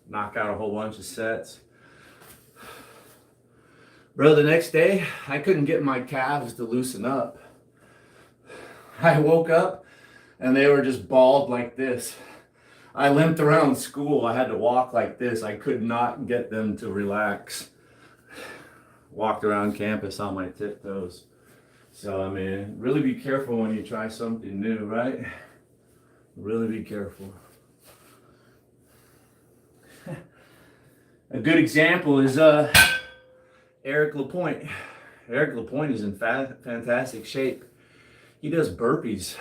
knock out a whole bunch of sets. Bro, the next day, I couldn't get my calves to loosen up. I woke up and they were just balled like this. I limped around school. I had to walk like this. I could not get them to relax. Walked around campus on my tiptoes. So, I mean, really be careful when you try something new, right? Really be careful. A good example is Eric LaPointe. Eric LaPointe is in fantastic shape. He does burpees.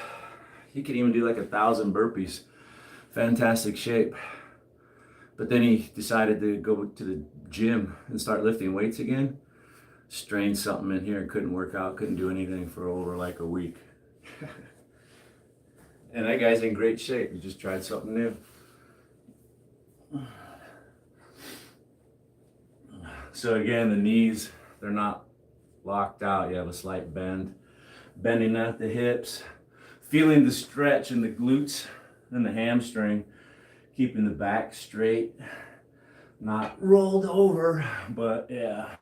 He could even do like 1,000 burpees. Fantastic shape. But then he decided to go to the gym and start lifting weights again. Strained something in here, couldn't work out, couldn't do anything for over like a week. And that guy's in great shape. He just tried something new. So again, the knees, they're not locked out. You have a slight bend. Bending at the hips. Feeling the stretch in the glutes and the hamstring. Keeping the back straight. Not rolled over, but yeah.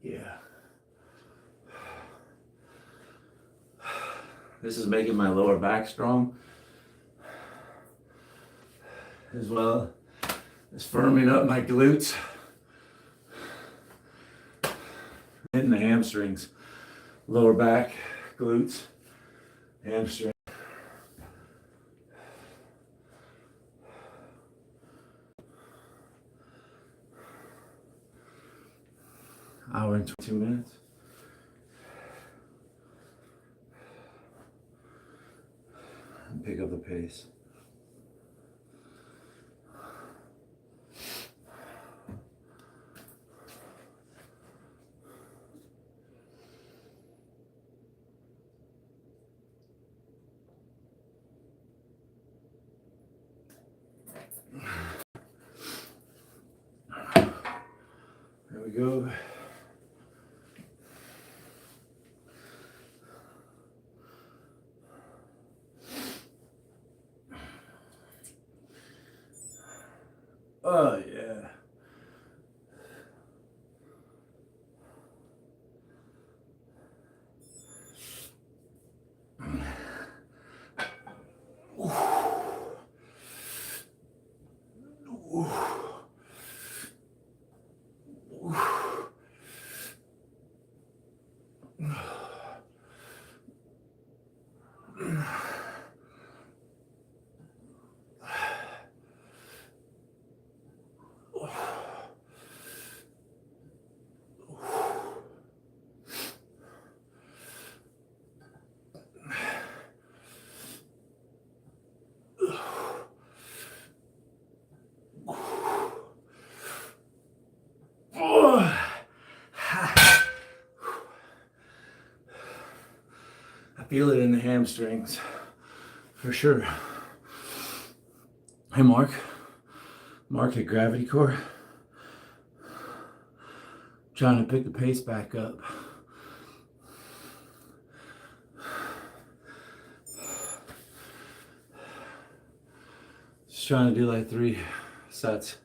Yeah. This is making my lower back strong, as well as firming up my glutes, hitting the hamstrings, lower back, glutes, hamstring. Hour and 22 minutes. And pick up the pace. There we go. Oh yeah. I feel it in the hamstrings, for sure. Hey, Mark. Mark at Gravity Core. Trying to pick the pace back up. Just trying to do like 3 sets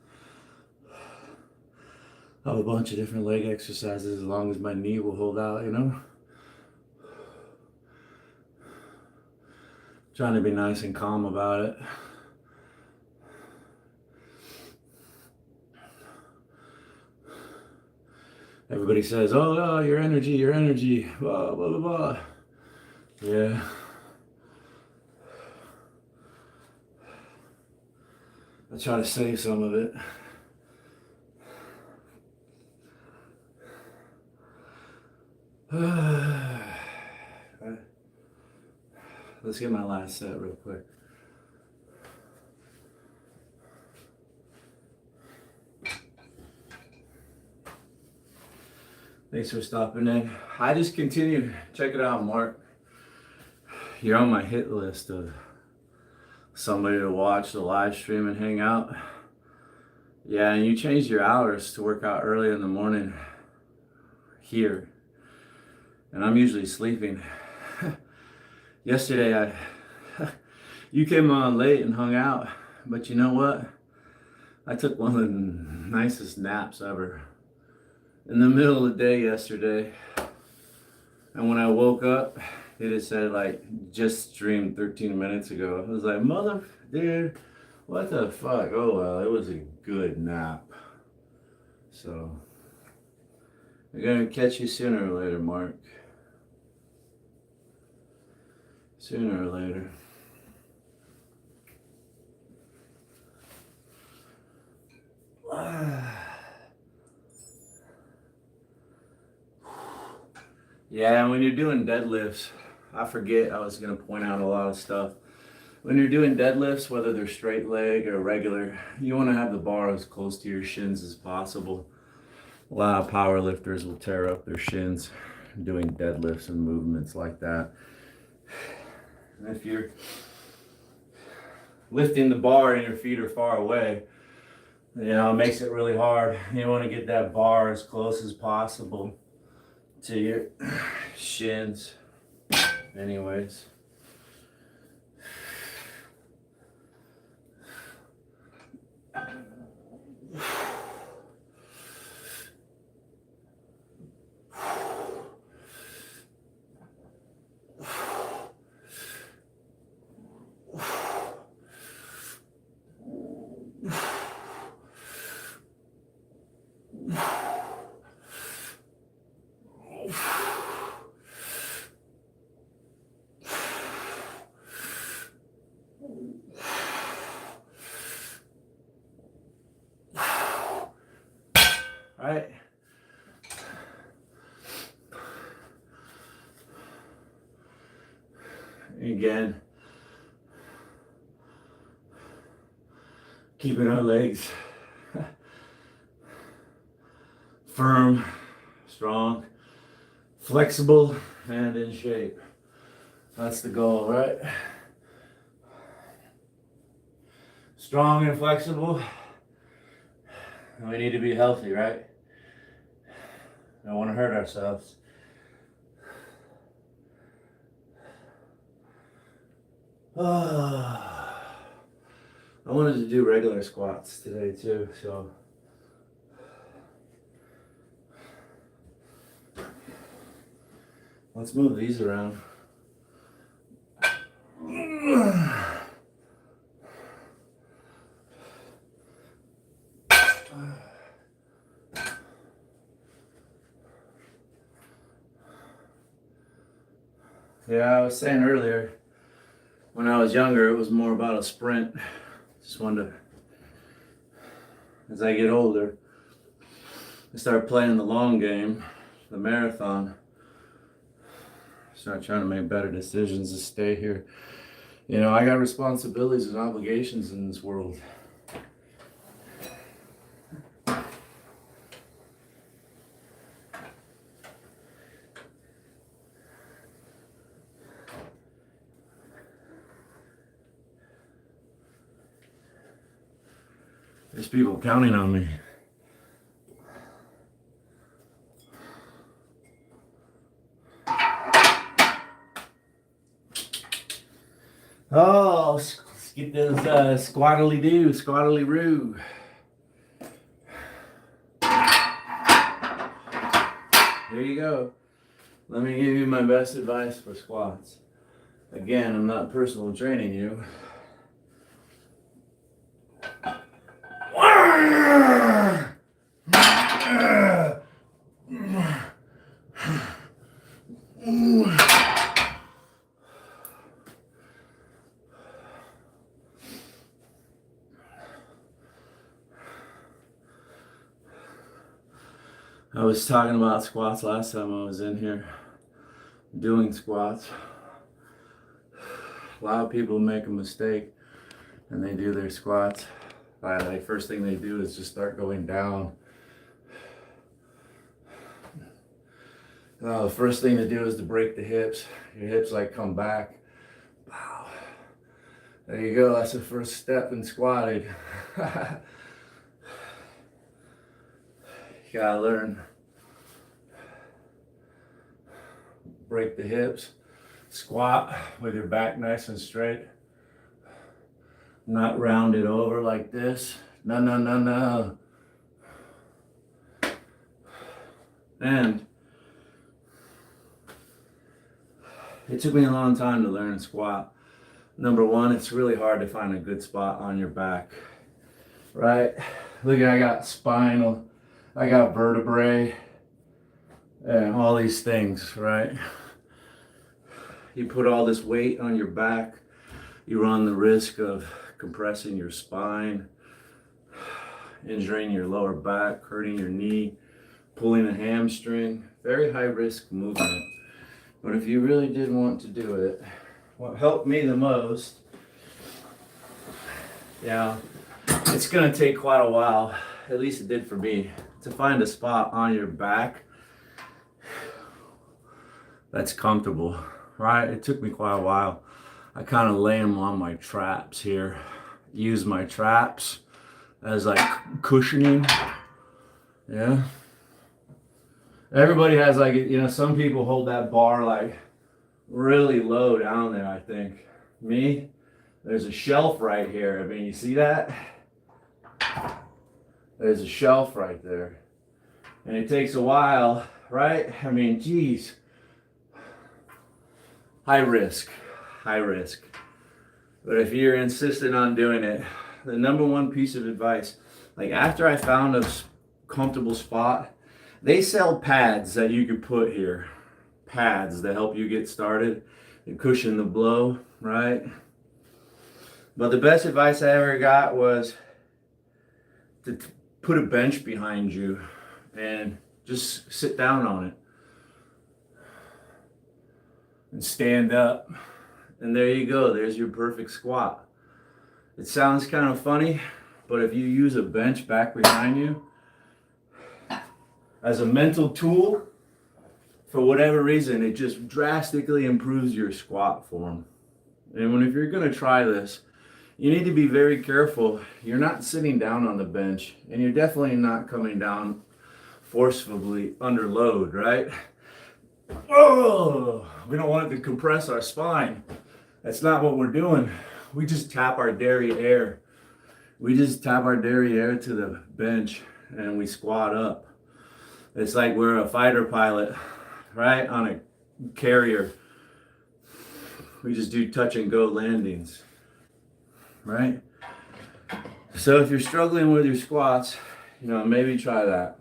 of a bunch of different leg exercises as long as my knee will hold out, you know? Trying to be nice and calm about it. Everybody says, oh, your energy, blah, blah, blah, blah. Yeah. I try to save some of it. Let's get my last set real quick. Thanks for stopping in. I just continue. Check it out, Mark. You're on my hit list of somebody to watch the live stream and hang out. Yeah, and you changed your hours to work out early in the morning here. And I'm usually sleeping. Yesterday, you came on late and hung out. But you know what? I took one of the nicest naps ever. In the middle of the day yesterday. And when I woke up, it had said like, just streamed 13 minutes ago. I was like, mother, dude, what the fuck? Oh well, it was a good nap. So, I'm gonna catch you sooner or later, Mark. Sooner or later. Yeah, and when you're doing deadlifts, I forget I was going to point out a lot of stuff. When you're doing deadlifts, whether they're straight leg or regular, you want to have the bar as close to your shins as possible. A lot of power lifters will tear up their shins doing deadlifts and movements like that. And if you're lifting the bar and your feet are far away, you know, it makes it really hard. You want to get that bar as close as possible to your shins. Anyways. Right. Again, keeping our legs firm, strong, flexible, and in shape. That's the goal, right? Strong and flexible. And we need to be healthy, right? Don't want to hurt ourselves. I wanted to do regular squats today too, so let's move these around. Yeah, I was saying earlier, when I was younger, it was more about a sprint. Just wanted to, as I get older, I start playing the long game, the marathon. Start trying to make better decisions to stay here. You know, I got responsibilities and obligations in this world. There's people counting on me. Oh, let's get those squattily do, squattily roo. There you go. Let me give you my best advice for squats. Again, I'm not personal training you. I was talking about squats last time I was in here doing squats. A lot of people make a mistake and they do their squats. The first thing they do is just start going down. The first thing to do is to break the hips. Your hips like come back. Wow. There you go. That's the first step in squatting. You gotta learn. Break the hips. Squat with your back nice and straight. Not rounded over like this. No, no, no, no. And it took me a long time to learn squat. Number one, it's really hard to find a good spot on your back. Right? Look, I got spinal, I got vertebrae, and all these things, right? You put all this weight on your back, you run the risk of compressing your spine, injuring your lower back, hurting your knee, pulling a hamstring. Very high risk movement. But if you really did want to do it, what helped me the most, yeah, it's gonna take quite a while, at least it did for me, to find a spot on your back that's comfortable, right? It took me quite a while. I kind of lay them on my traps here, use my traps as like cushioning, yeah. Everybody has like, you know, some people hold that bar like really low down there, I think. Me, there's a shelf right here. I mean, you see that? There's a shelf right there. And it takes a while, right? I mean, geez. High risk, high risk. But if you're insistent on doing it, the number one piece of advice, like after I found a comfortable spot, they sell pads that you could put here. Pads that help you get started and cushion the blow, right? But the best advice I ever got was to put a bench behind you and just sit down on it and stand up. And there you go, there's your perfect squat. It sounds kind of funny, but if you use a bench back behind you as a mental tool, for whatever reason, it just drastically improves your squat form. And if you're gonna try this, you need to be very careful. You're not sitting down on the bench, and you're definitely not coming down forcefully under load, right? Oh, we don't want it to compress our spine. That's not what we're doing. We just tap our derriere. We just tap our derriere to the bench and we squat up. It's like we're a fighter pilot, right? On a carrier. We just do touch and go landings, right? So if you're struggling with your squats, you know, maybe try that.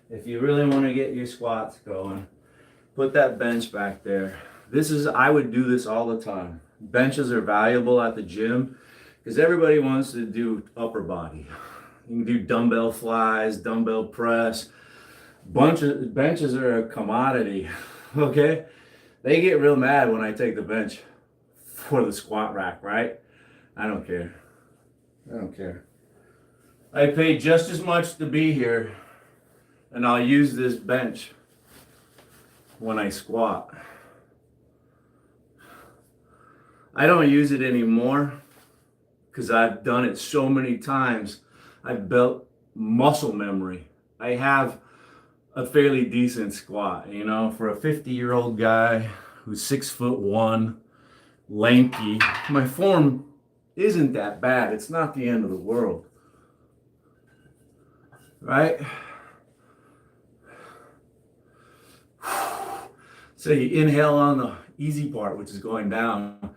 If you really want to get your squats going, put that bench back there. I would do this all the time. Benches are valuable at the gym because everybody wants to do upper body. You can do dumbbell flies, dumbbell press. Benches are a commodity, okay? They get real mad when I take the bench for the squat rack, right? I don't care. I don't care. I paid just as much to be here, and I'll use this bench when I squat. I don't use it anymore because I've done it so many times. I've built muscle memory. I have a fairly decent squat, you know, for a 50-year-old guy who's 6'1", lanky. My form isn't that bad. It's not the end of the world, right? So you inhale on the easy part, which is going down,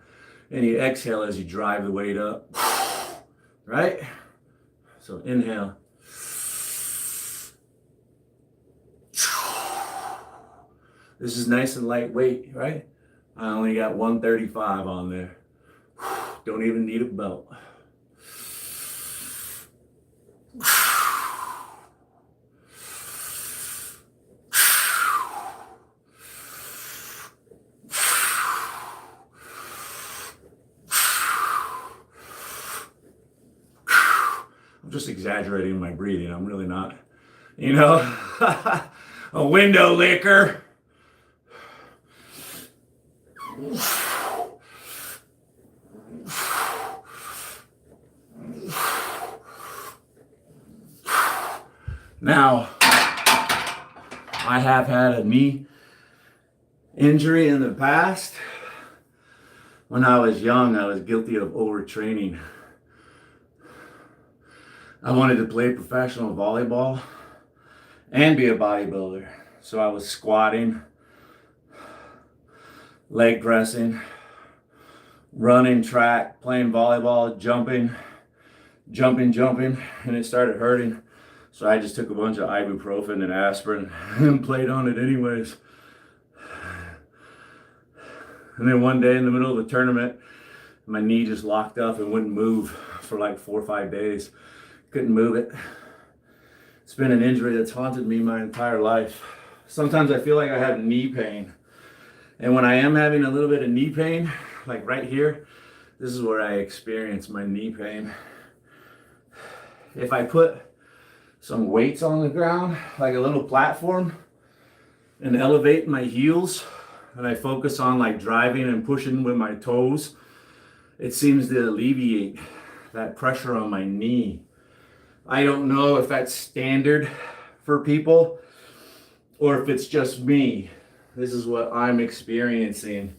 and you exhale as you drive the weight up, right? So inhale. This is nice and lightweight, right? I only got 135 on there. Don't even need a belt. I'm just exaggerating my breathing. I'm really not, you know, a window licker. Now, I have had a knee injury in the past. When I was young, I was guilty of overtraining. I wanted to play professional volleyball and be a bodybuilder. So I was squatting, leg pressing, running track, playing volleyball, jumping, and it started hurting. So I just took a bunch of ibuprofen and aspirin and played on it anyways. And then one day in the middle of the tournament, my knee just locked up and wouldn't move for like 4 or 5 days. Couldn't move it. It's been an injury that's haunted me my entire life. Sometimes I feel like I have knee pain. And when I am having a little bit of knee pain, like right here, this is where I experience my knee pain. If I put some weights on the ground, like a little platform, and elevate my heels, and I focus on like driving and pushing with my toes, it seems to alleviate that pressure on my knee. I don't know if that's standard for people or if it's just me. This is what I'm experiencing.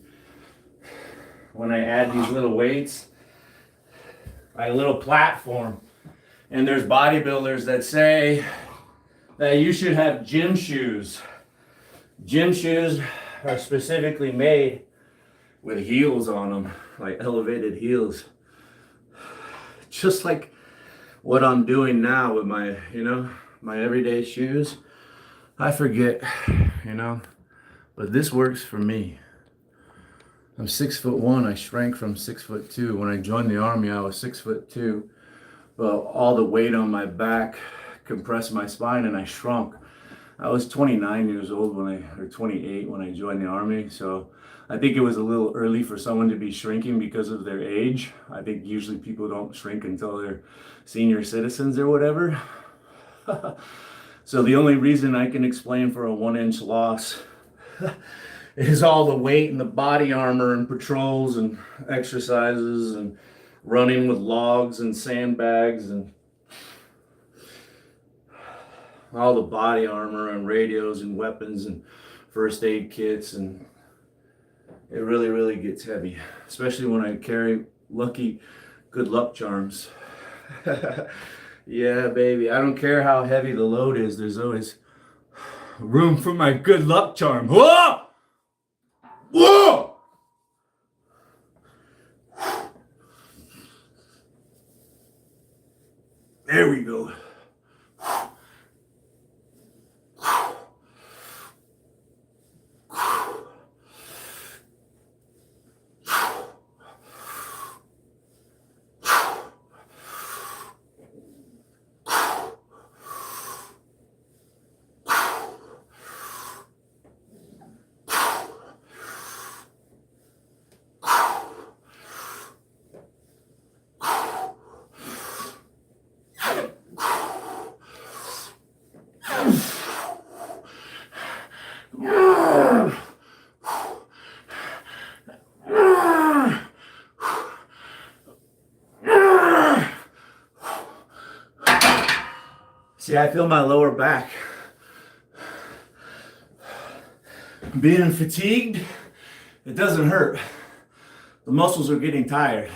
When I add these little weights, like a little platform, and there's bodybuilders that say that you should have gym shoes. Gym shoes are specifically made with heels on them, like elevated heels. Just like what I'm doing now with my, my everyday shoes. I forget, but this works for me. I'm 6'1". I shrank from 6'2". When I joined the army, I was 6'2". But all the weight on my back compressed my spine and I shrunk. I was 29 years old or 28 when I joined the army. So I think it was a little early for someone to be shrinking because of their age. I think usually people don't shrink until they're senior citizens or whatever. So the only reason I can explain for a 1-inch loss is all the weight and the body armor and patrols and exercises and running with logs and sandbags and all the body armor and radios and weapons and first aid kits, and it really, really gets heavy, especially when I carry lucky good luck charms. Yeah, baby, I don't care how heavy the load is, there's always room for my good luck charm. Whoa! Whoa! There we go. See, I feel my lower back. Being fatigued, it doesn't hurt. The muscles are getting tired.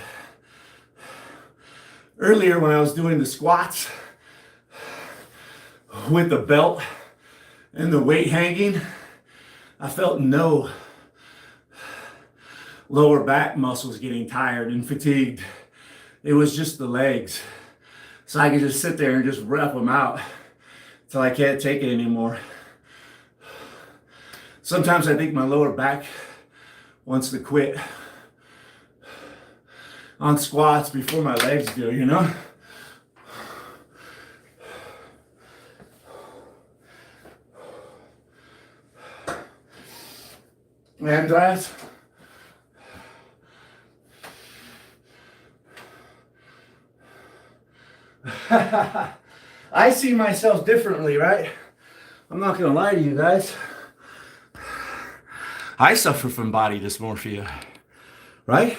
Earlier when I was doing the squats with the belt and the weight hanging, I felt no lower back muscles getting tired and fatigued. It was just the legs. So I could just sit there and just rep them out until I can't take it anymore. Sometimes I think my lower back wants to quit on squats before my legs do, you know? And guys, I see myself differently, right? I'm not gonna lie to you guys. I suffer from body dysmorphia, right?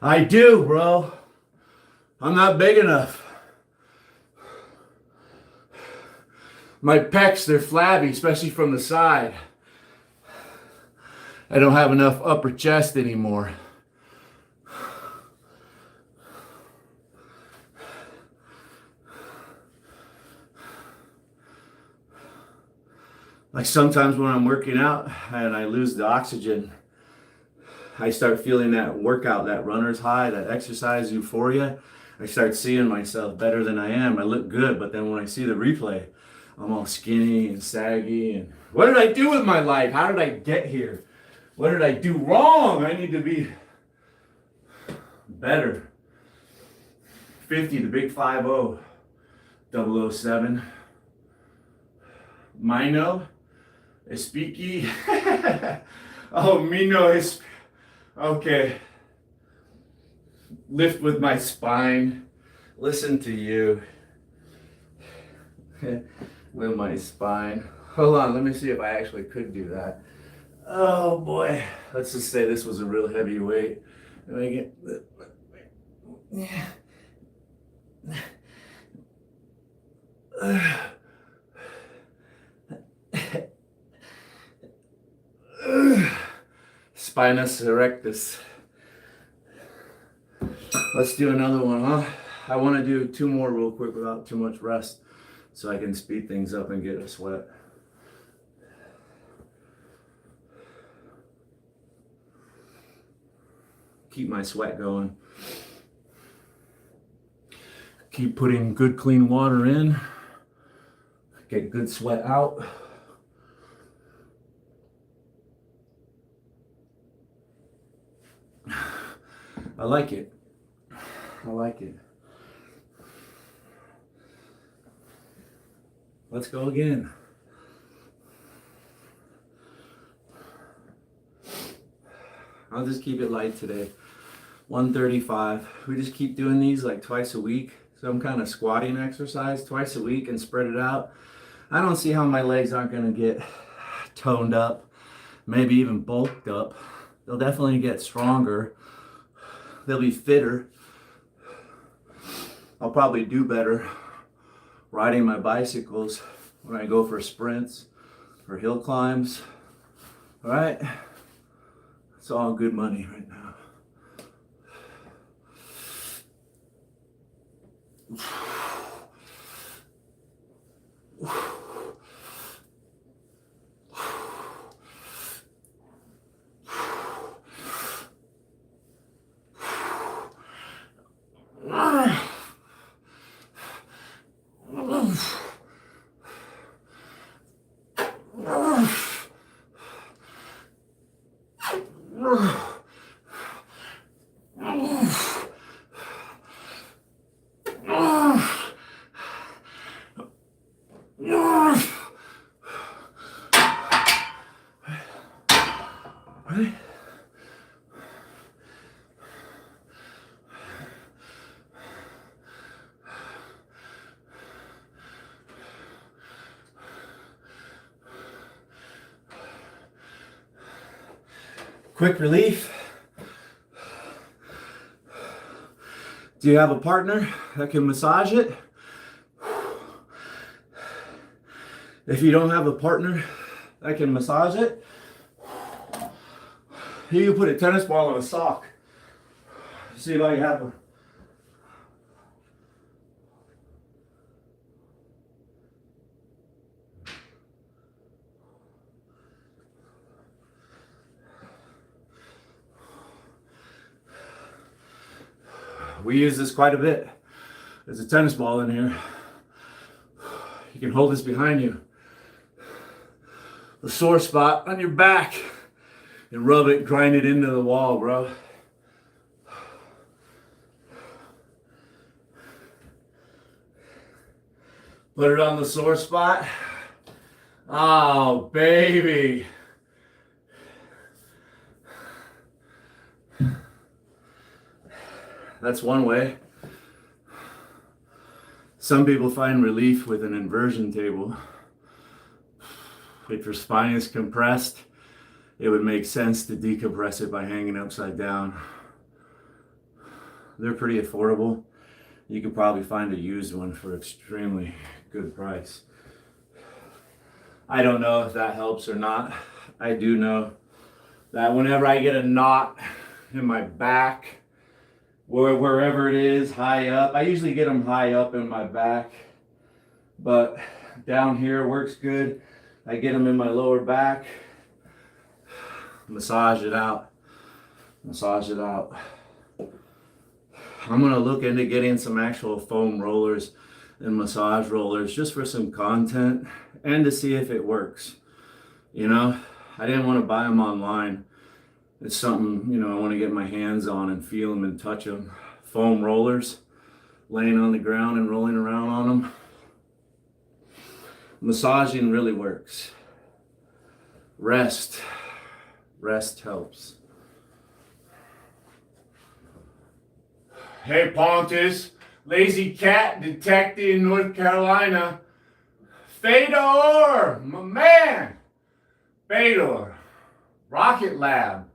I do, bro. I'm not big enough. My pecs, they're flabby, especially from the side. I don't have enough upper chest anymore. Like sometimes when I'm working out and I lose the oxygen, I start feeling that workout, that runner's high, that exercise euphoria. I start seeing myself better than I am. I look good, but then when I see the replay, I'm all skinny and saggy. And what did I do with my life? How did I get here? What did I do wrong? I need to be better. 50, the big 50, 007. Mino, Espiki. Oh, Mino is okay. Lift with my spine. Listen to you. With my spine. Hold on, let me see if I actually could do that. Oh boy. Let's just say this was a real heavy weight. Yeah. Spinous erectus. Let's do another one, huh? I want to do 2 more real quick without too much rest so I can speed things up and get a sweat. Keep my sweat going. Keep putting good clean water in. Get good sweat out. I like it. I like it. Let's go again. I'll just keep it light today. 135. We just keep doing these like twice a week. Some kind of squatting exercise twice a week and spread it out. I don't see how my legs aren't going to get toned up, maybe even bulked up. They'll definitely get stronger. They'll be fitter. I'll probably do better riding my bicycles when I go for sprints or hill climbs. All right? It's all good money right now. Quick relief. Do you have a partner that can massage it? If you don't have a partner that can massage it, you can put a tennis ball on a sock. See if I can happen. We use this quite a bit. There's a tennis ball in here. You can hold this behind you. A sore spot on your back and rub it, grind it into the wall, bro. Put it on the sore spot. Oh, baby. That's one way. Some people find relief with an inversion table. If your spine is compressed, it would make sense to decompress it by hanging upside down. They're pretty affordable. You could probably find a used one for extremely good price. I don't know if that helps or not. I do know that whenever I get a knot in my back, or wherever it is, high up, I usually get them high up in my back, but down here works good. I get them in my lower back, massage it out, massage it out. I'm gonna look into getting some actual foam rollers and massage rollers just for some content and to see if it works. You know, I didn't want to buy them online. It's something, you know, I want to get my hands on and feel them and touch them. Foam rollers, laying on the ground and rolling around on them. Massaging really works. Rest helps. Hey Pontus, lazy cat detective in North Carolina. Fedor, my man. Fedor, Rocket Lab.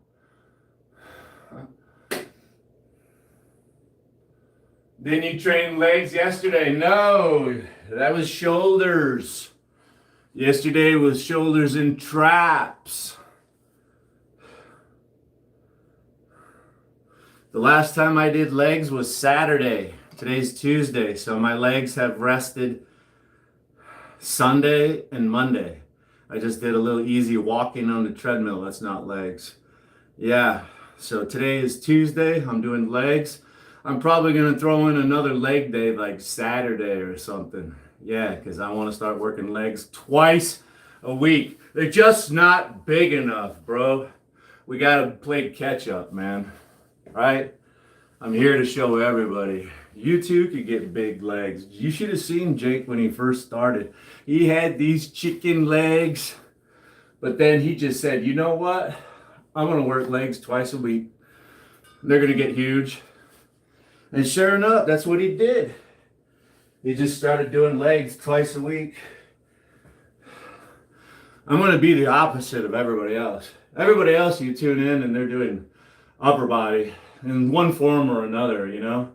Didn't you train legs yesterday? No, that was shoulders. Yesterday was shoulders and traps. The last time I did legs was Saturday. Today's Tuesday, so my legs have rested Sunday and Monday. I just did a little easy walking on the treadmill. That's not legs. Yeah, so today is Tuesday. I'm doing legs. I'm probably going to throw in another leg day like Saturday or something. Yeah, because I want to start working legs twice a week. They're just not big enough, bro. We got to play catch up, man. Right? I'm here to show everybody. You too could get big legs. You should have seen Jake when he first started. He had these chicken legs, but then he just said, you know what? I'm going to work legs twice a week. They're going to get huge. And sure enough, that's what he did. He just started doing legs twice a week. I'm going to be the opposite of everybody else. Everybody else, you tune in and they're doing upper body in one form or another, you know?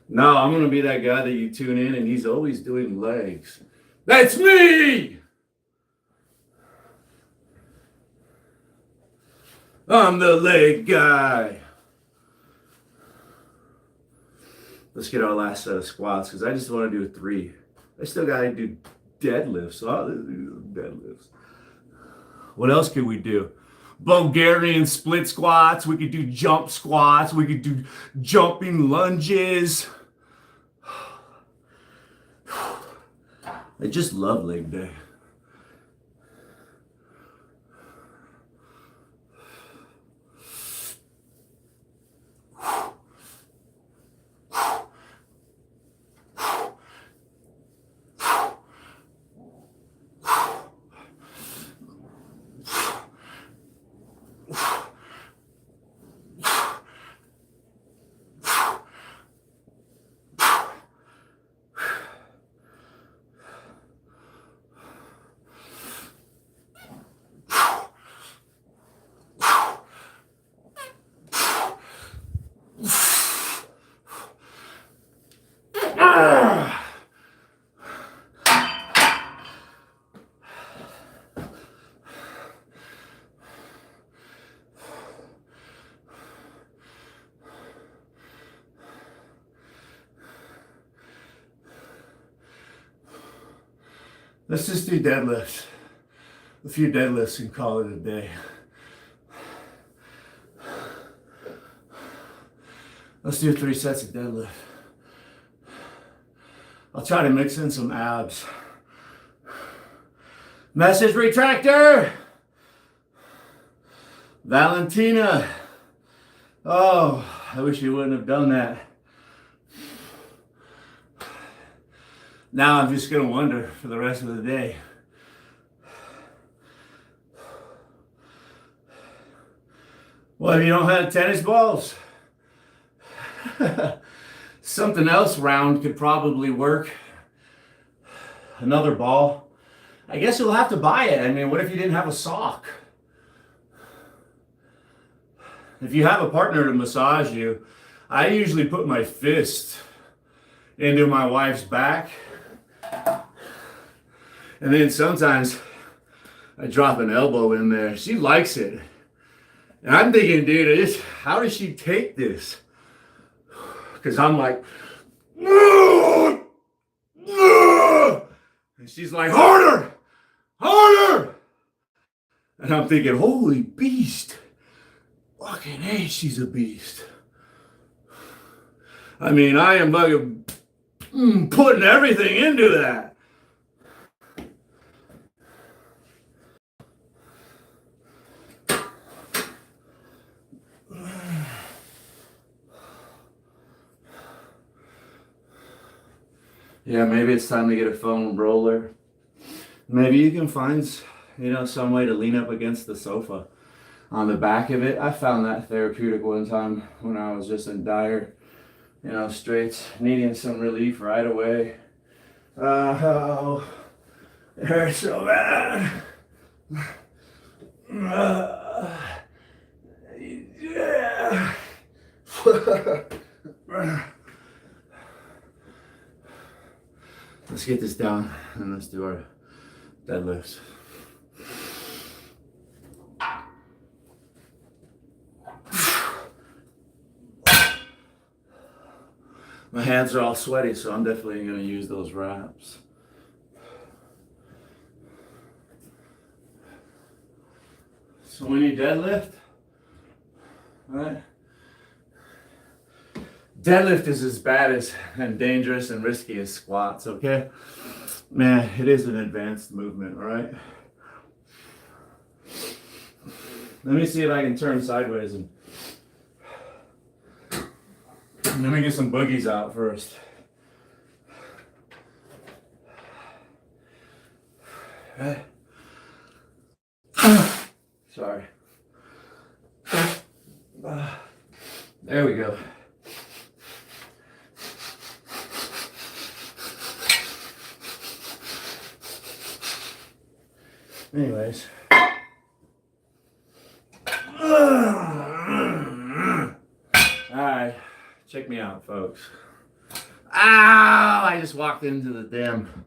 No, I'm going to be that guy that you tune in and he's always doing legs. That's me! I'm the leg guy. Let's get our last set of squats because I just want to do 3. I still got to do deadlifts. So I'll do deadlifts. What else could we do? Bulgarian split squats. We could do jump squats. We could do jumping lunges. I just love leg day. Let's just do deadlifts. A few deadlifts and call it a day. Let's do 3 sets of deadlift. I'll try to mix in some abs. Message retractor! Valentina! Oh, I wish you wouldn't have done that. Now I'm just gonna wonder for the rest of the day. Well, if you don't have tennis balls, something else round could probably work. Another ball. I guess you'll have to buy it. I mean, what if you didn't have a sock? If you have a partner to massage you, I usually put my fist into my wife's back. And then sometimes I drop an elbow in there. She likes it. And I'm thinking, dude, how does she take this? Because I'm like, no, no. And she's like, harder, harder. And I'm thinking, holy beast. Fucking hey, she's a beast. I mean, I am like putting everything into that. Yeah, maybe it's time to get a foam roller. Maybe you can find, some way to lean up against the sofa on the back of it. I found that therapeutic one time when I was just in dire, straits, needing some relief right away. Oh, it hurts so bad. Yeah. Let's get this down and let's do our deadlifts. My hands are all sweaty, so I'm definitely going to use those wraps. So when you deadlift, right? Deadlift is as bad as and dangerous and risky as squats, okay? Man, it is an advanced movement, right? Let me see if I can turn sideways and let me get some boogies out first. Right. Sorry. There we go. Anyways. Alright, check me out, folks. Ow! I just walked into the damn.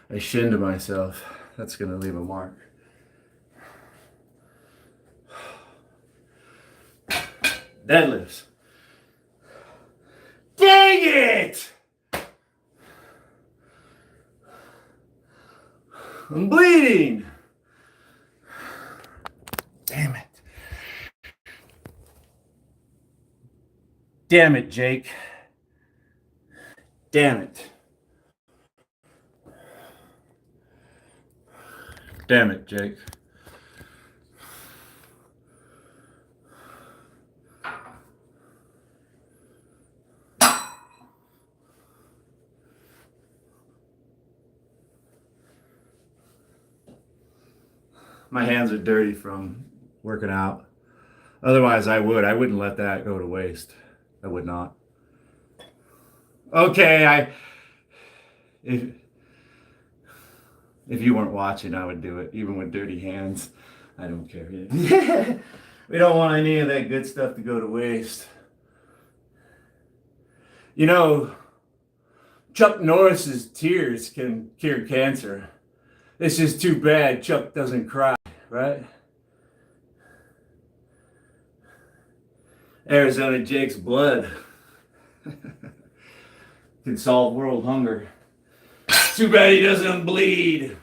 I shinned myself. That's gonna leave a mark. Deadlifts. Dang it! I'm bleeding. Damn it. Damn it, Jake. Damn it. Damn it, Jake. My hands are dirty from working out. Otherwise, I wouldn't let that go to waste. I would not. Okay, if you weren't watching, I would do it, even with dirty hands. I don't care. We don't want any of that good stuff to go to waste. Chuck Norris's tears can cure cancer. It's just too bad Chuck doesn't cry, right? Arizona Jake's blood can solve world hunger. Too bad he doesn't bleed.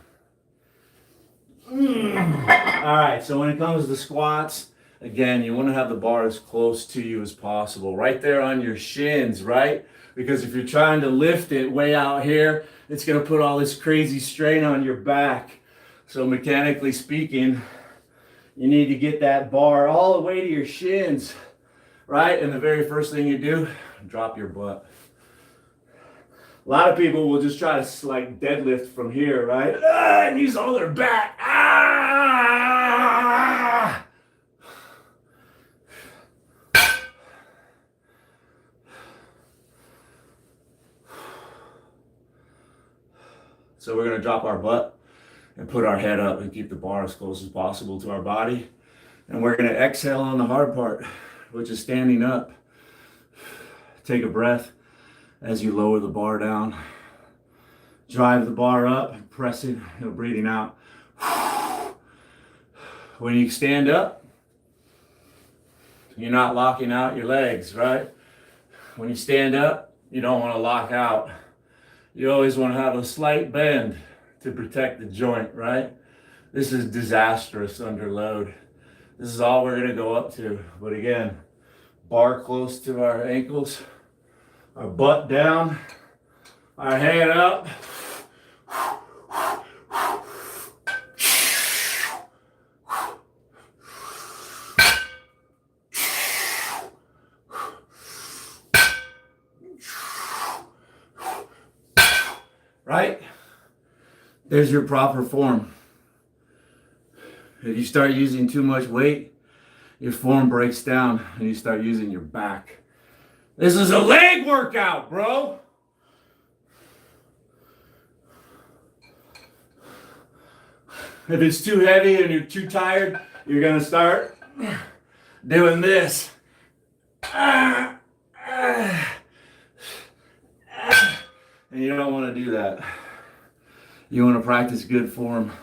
All right, so when it comes to squats, again, you want to have the bar as close to you as possible, right there on your shins, right? Because if you're trying to lift it way out here, it's going to put all this crazy strain on your back. So mechanically speaking, you need to get that bar all the way to your shins, right? And the very first thing you do, drop your butt. A lot of people will just try to like deadlift from here, right? And use all their back. So we're going to drop our butt and put our head up and keep the bar as close as possible to our body. And we're going to exhale on the hard part, which is standing up. Take a breath as you lower the bar down. Drive the bar up, pressing, breathing out. When you stand up, you're not locking out your legs, right? When you stand up, you don't want to lock out. You always want to have a slight bend to protect the joint, right? This is disastrous under load. This is all we're going to go up to. But again, bar close to our ankles, our butt down, our head up. Right? There's your proper form. If you start using too much weight, your form breaks down and you start using your back. This is a leg workout, bro. If it's too heavy and you're too tired, you're gonna start doing this. And you don't want to do that. You want to practice good form.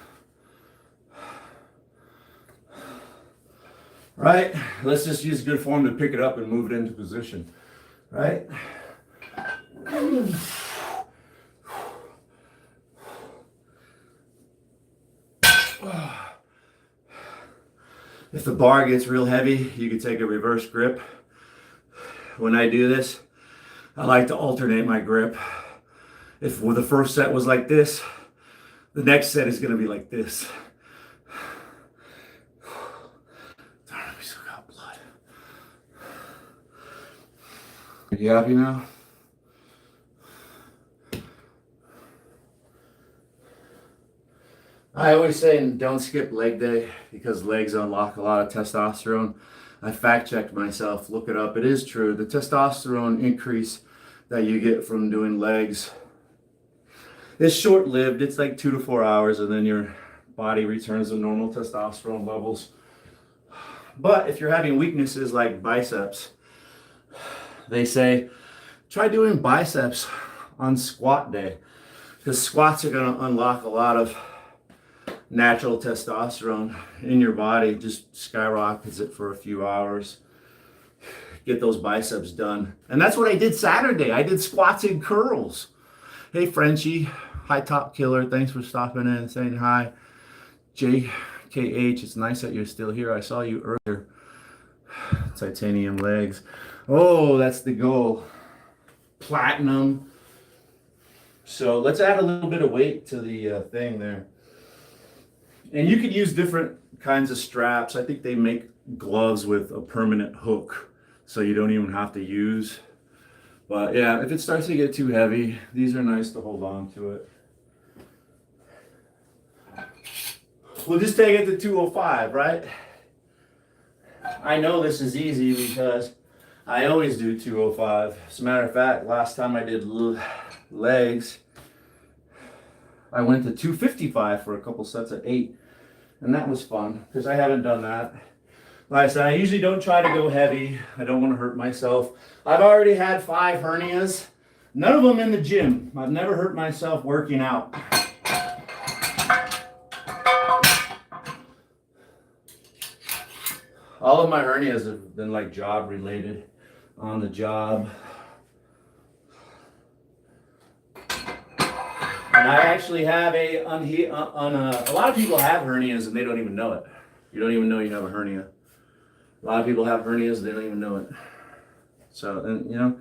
Right? Let's just use good form to pick it up and move it into position. Right? If the bar gets real heavy, you can take a reverse grip. When I do this, I like to alternate my grip. If the first set was like this, the next set is going to be like this. Darn, we still got blood. Are you happy now? I always say don't skip leg day because legs unlock a lot of testosterone. I fact checked myself, look it up. It is true. The testosterone increase that you get from doing legs, it's short-lived. It's like 2 to 4 hours and then your body returns to normal testosterone levels. But if you're having weaknesses like biceps, they say try doing biceps on squat day because squats are going to unlock a lot of natural testosterone in your body. Just skyrockets it for a few hours. Get those biceps done. And that's what I did Saturday. I did squats and curls. Hey Frenchie, hi Top Killer, thanks for stopping in and saying hi. JKH, it's nice that you're still here. I saw you earlier. Titanium legs. Oh, that's the goal. Platinum. So let's add a little bit of weight to the thing there. And you could use different kinds of straps. I think they make gloves with a permanent hook, so you don't even have to use. But yeah, if it starts to get too heavy, these are nice to hold on to it. We'll just take it to 205, right? I know this is easy because I always do 205. As a matter of fact, last time I did legs, I went to 255 for a couple sets of 8. And that was fun because I haven't done that. Like I said, I usually don't try to go heavy. I don't want to hurt myself. I've already had 5 hernias. None of them in the gym. I've never hurt myself working out. All of my hernias have been like job related, on the job. And I actually have a lot of people have hernias and they don't even know it. You don't even know you have a hernia. A lot of people have hernias, they don't even know it. So, and you know,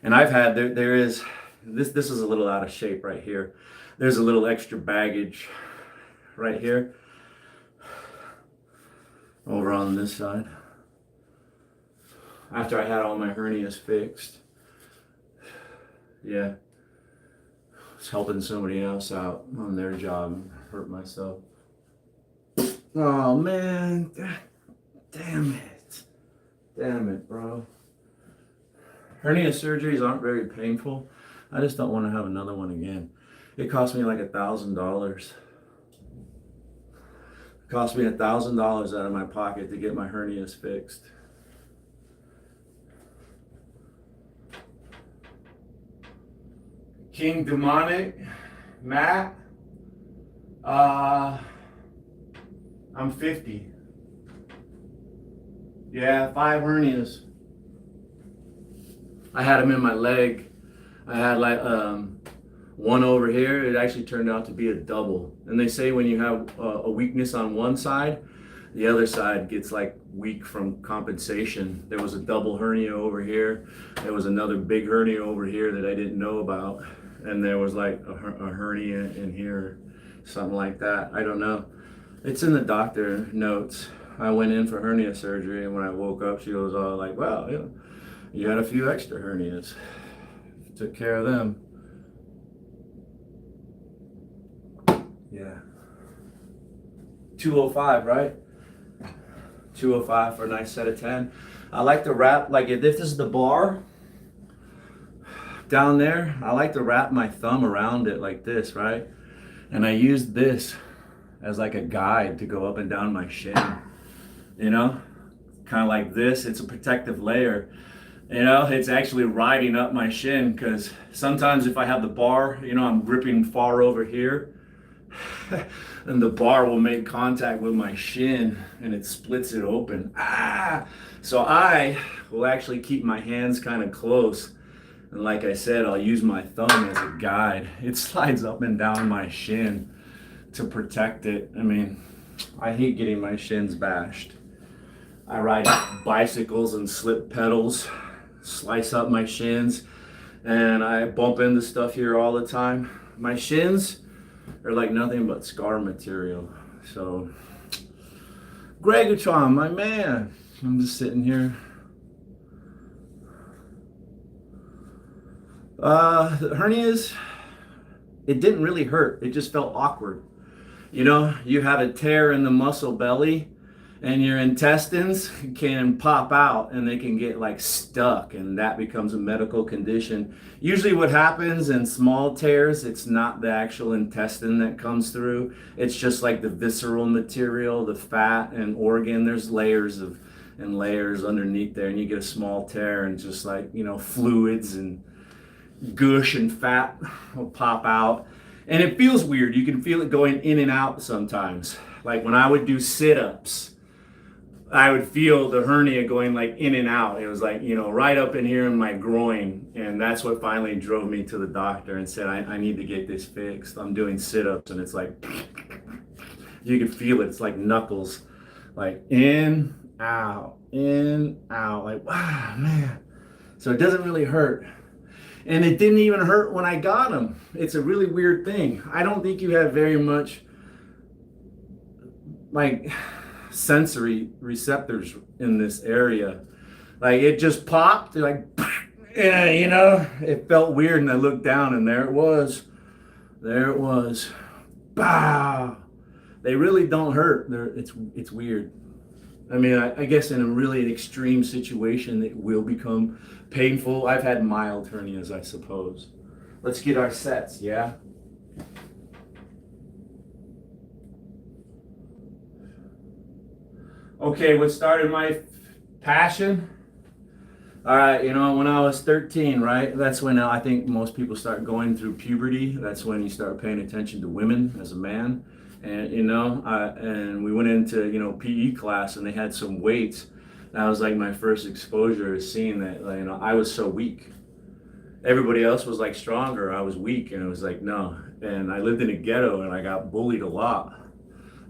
and I've had, there is, this is a little out of shape right here. There's a little extra baggage right here. Over on this side. After I had all my hernias fixed. Yeah. I was helping somebody else out on their job and hurt myself. Oh man. Damn it. Damn it, bro. Hernia surgeries aren't very painful. I just don't want to have another one again. It cost me like $1,000. It cost me $1,000 out of my pocket to get my hernias fixed. King Demonic, Matt, I'm 50. Yeah, 5 hernias. I had them in my leg. I had like one over here. It actually turned out to be a double. And they say when you have a weakness on one side, the other side gets like weak from compensation. There was a double hernia over here. There was another big hernia over here that I didn't know about. And there was like a hernia in here, something like that. I don't know. It's in the doctor notes. I went in for hernia surgery, and when I woke up, she was all like, well, you had a few extra hernias. Took care of them. Yeah. 205, right? 205 for a nice set of 10. I like to wrap, like if this is the bar down there, I like to wrap my thumb around it like this, right? And I use this as like a guide to go up and down my shin, you know? Kind of like this, it's a protective layer. You know, it's actually riding up my shin, because sometimes if I have the bar, you know, I'm gripping far over here, and the bar will make contact with my shin and it splits it open. So I will actually keep my hands kind of close. And like I said, I'll use my thumb as a guide. It slides up and down my shin to protect it. I mean, I hate getting my shins bashed. I ride bicycles and slip pedals, slice up my shins, and I bump into stuff here all the time. My shins are like nothing but scar material. So, Gregotron, my man, I'm just sitting here. The hernias, it didn't really hurt. It just felt awkward. You know, you have a tear in the muscle belly, and your intestines can pop out and they can get like stuck, and that becomes a medical condition. Usually what happens in small tears, it's not the actual intestine that comes through. It's just like the visceral material, the fat and organ. There's layers and layers underneath there, and you get a small tear, and just like, you know, fluids and gush and fat will pop out. And it feels weird. You can feel it going in and out sometimes. Like when I would do sit-ups, I would feel the hernia going like in and out. It was like, you know, right up in here in my groin. And that's what finally drove me to the doctor and said, I need to get this fixed. I'm doing sit-ups, and it's like, you can feel it. It's like knuckles, like in, out, like, wow, man. So it doesn't really hurt. And it didn't even hurt when I got them. It's a really weird thing. I don't think you have very much like sensory receptors in this area. Like it just popped, like, yeah, you know, it felt weird, and I looked down, and there it was. There it was. Bah! They really don't hurt. It's weird. I mean, I guess in a really extreme situation, it will become painful. I've had mild hernias, I suppose. Let's get our sets, yeah? Okay, what started my passion? All right, you know, when I was 13, right? That's when I think most people start going through puberty. That's when you start paying attention to women as a man. And, you know, and we went into, you know, PE class, and they had some weights. That was like my first exposure to seeing that, you know, I was so weak. Everybody else was like stronger. I was weak, and it was like, no. And I lived in a ghetto, and I got bullied a lot.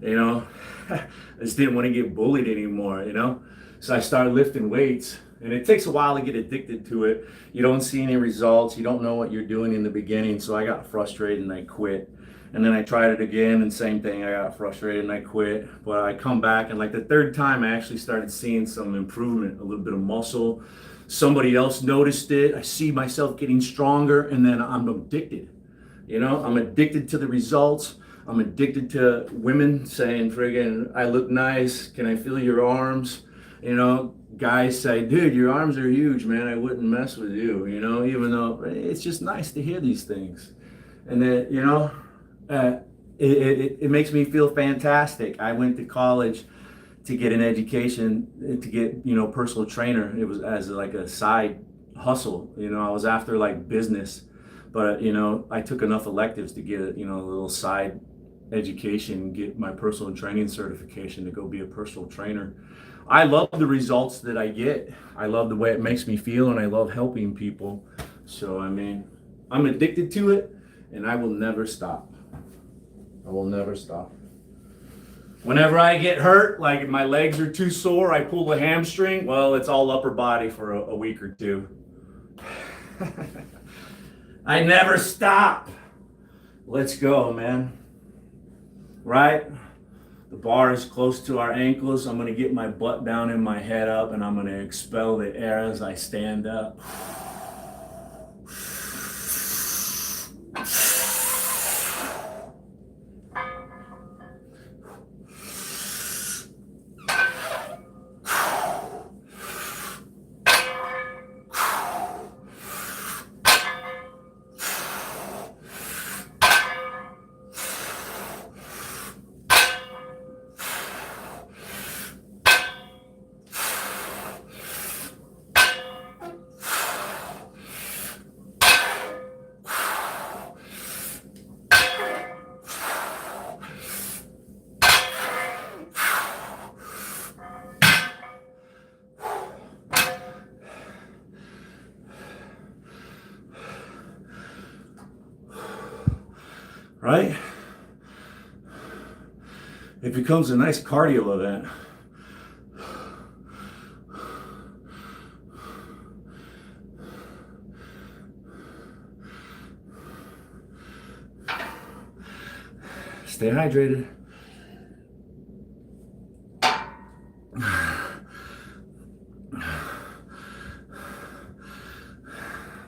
you know. I just didn't want to get bullied anymore, you know. So I started lifting weights, and it takes a while to get addicted to it. You don't see any results. You don't know what you're doing in the beginning. So I got frustrated and I quit. And then I tried it again, and same thing. I got frustrated and I quit. But I come back, and like the third time, I actually started seeing some improvement, a little bit of muscle. Somebody else noticed it. I see myself getting stronger, and then I'm addicted. You know, I'm addicted to the results. I'm addicted to women saying, friggin', I look nice. Can I feel your arms? You know, guys say, dude, your arms are huge, man. I wouldn't mess with you, you know, even though it's just nice to hear these things. And then, you know, it makes me feel fantastic. I went to college to get an education, to get, you know, personal trainer. It was as like a side hustle. You know, I was after like business, but, you know, I took enough electives to get, you know, a little side education, get my personal training certification to go be a personal trainer. I love the results that I get. I love the way it makes me feel, and I love helping people. So, I mean, I'm addicted to it, and I will never stop. I will never stop. Whenever I get hurt, like if my legs are too sore, I pull the hamstring, well, it's all upper body for a week or two. I never stop. Let's go, man. Right? The bar is close to our ankles. I'm going to get my butt down and my head up, and I'm going to expel the air as I stand up. Right? It becomes a nice cardio event. Stay hydrated.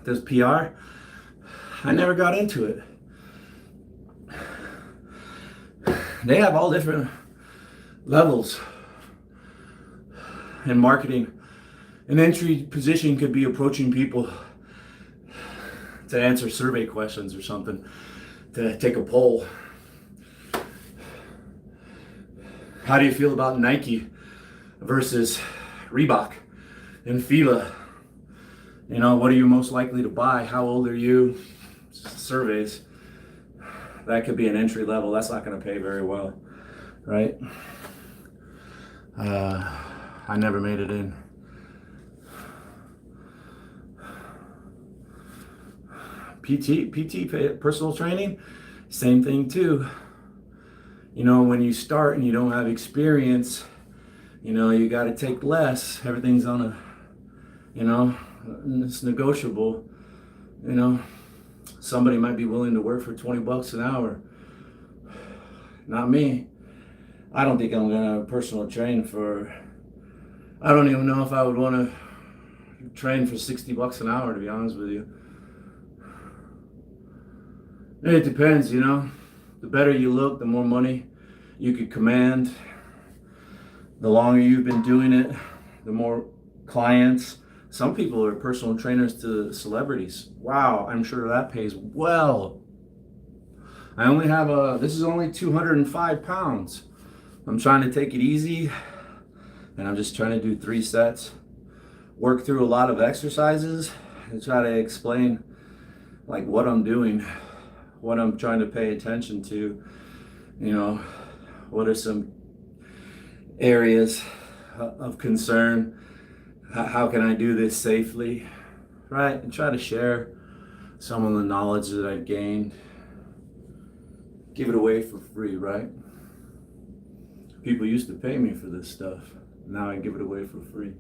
Does PR? I never got into it. They have all different levels in marketing. An entry position could be approaching people to answer survey questions or something, to take a poll. How do you feel about Nike versus Reebok and Fila? You know, what are you most likely to buy? How old are you? Surveys. That could be an entry level. That's not going to pay very well, right? I never made it in. PT, personal training, same thing too. You know, when you start and you don't have experience, you know, you got to take less. Everything's on a, you know, it's negotiable. You know, somebody might be willing to work for $20 an hour. Not me. I don't think I'm gonna personal train for, I don't even know if I would want to train for $60 an hour, to be honest with you. It depends, you know. The better you look, the more money you could command. The longer you've been doing it, the more clients. Some people are personal trainers to celebrities. Wow, I'm sure that pays well. I only have this is only 205 pounds. I'm trying to take it easy, and I'm just trying to do 3 sets. Work through a lot of exercises and try to explain like what I'm doing, what I'm trying to pay attention to, you know, what are some areas of concern, how can I do this safely, right? And try to share some of the knowledge that I've gained. Give it away for free, right? People used to pay me for this stuff. Now I give it away for free.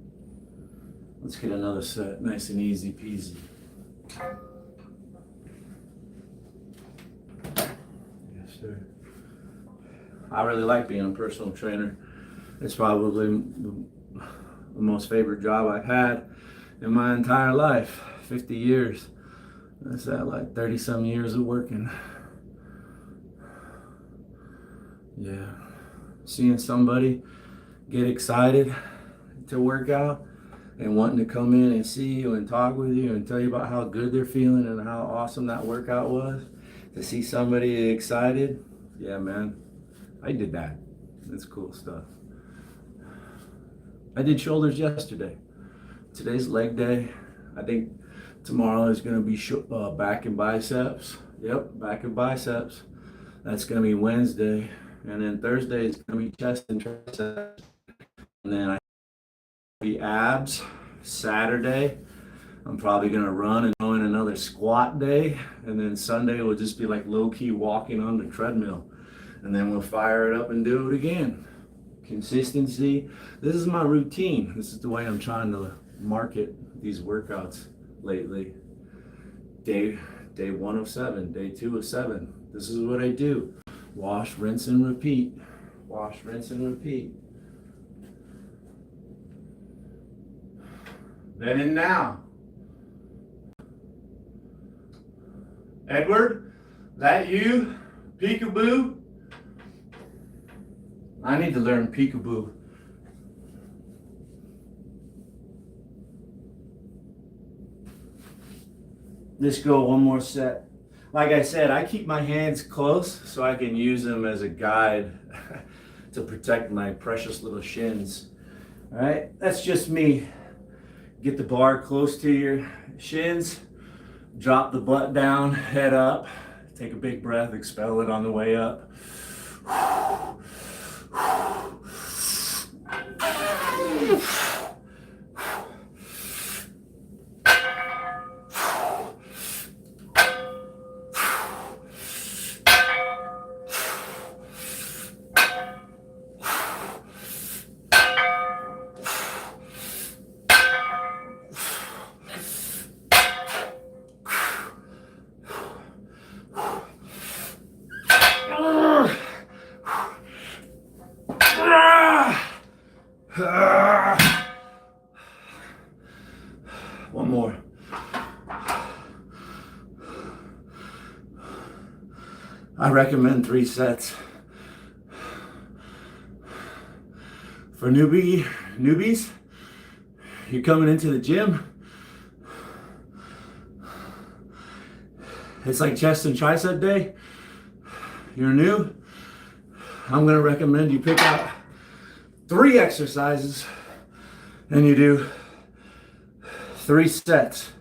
Let's get another set, nice and easy peasy. Yes, sir. I really like being a personal trainer. It's probably the most favorite job I've had in my entire life. 50 years. That's that, like 30 some years of working. Yeah. Seeing somebody get excited to work out and wanting to come in and see you and talk with you and tell you about how good they're feeling and how awesome that workout was. To see somebody excited, yeah, man, I did that. That's cool stuff. I did shoulders yesterday. Today's leg day. I think tomorrow is going to be back and biceps. Yep, back and biceps. That's going to be Wednesday. And then Thursday is going to be chest and triceps. And then I be abs. Saturday, I'm probably going to run and go in another squat day. And then Sunday will just be like low-key walking on the treadmill. And then we'll fire it up and do it again. Consistency. This is my routine. This is the way I'm trying to market these workouts lately. Day 1 of 7, day 2 of 7. This is what I do. Wash, rinse, and repeat. Wash, rinse, and repeat. Then and now. Edward, that you? Peekaboo? I need to learn peekaboo. Let's go one more set. Like I said, I keep my hands close so I can use them as a guide to protect my precious little shins. All right, that's just me. Get the bar close to your shins, drop the butt down, head up, take a big breath, expel it on the way up. One more. I recommend 3 sets. For newbies, you're coming into the gym. It's like chest and tricep day. You're new. I'm gonna recommend you pick out 3 exercises and you do 3 sets.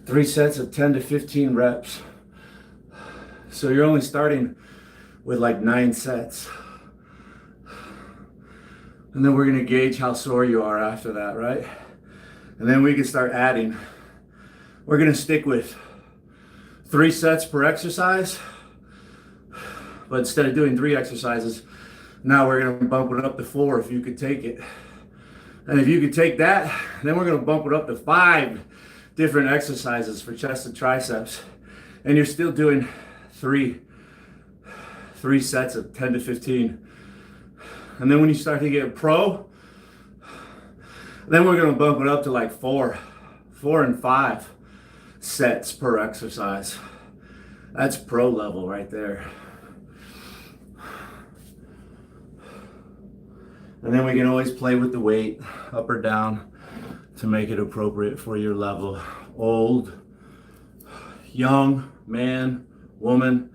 3 sets of 10 to 15 reps. So you're only starting with like 9 sets. And then we're gonna gauge how sore you are after that, right? And then we can start adding. We're gonna stick with 3 sets per exercise, but instead of doing 3 exercises, now we're gonna bump it up to 4 if you could take it. And if you could take that, then we're gonna bump it up to 5 different exercises for chest and triceps. And you're still doing 3 sets of 10 to 15. And then when you start to get pro, then we're gonna bump it up to like 4 and 5 sets per exercise. That's pro level right there. And then we can always play with the weight up or down to make it appropriate for your level. Old, young, man, woman,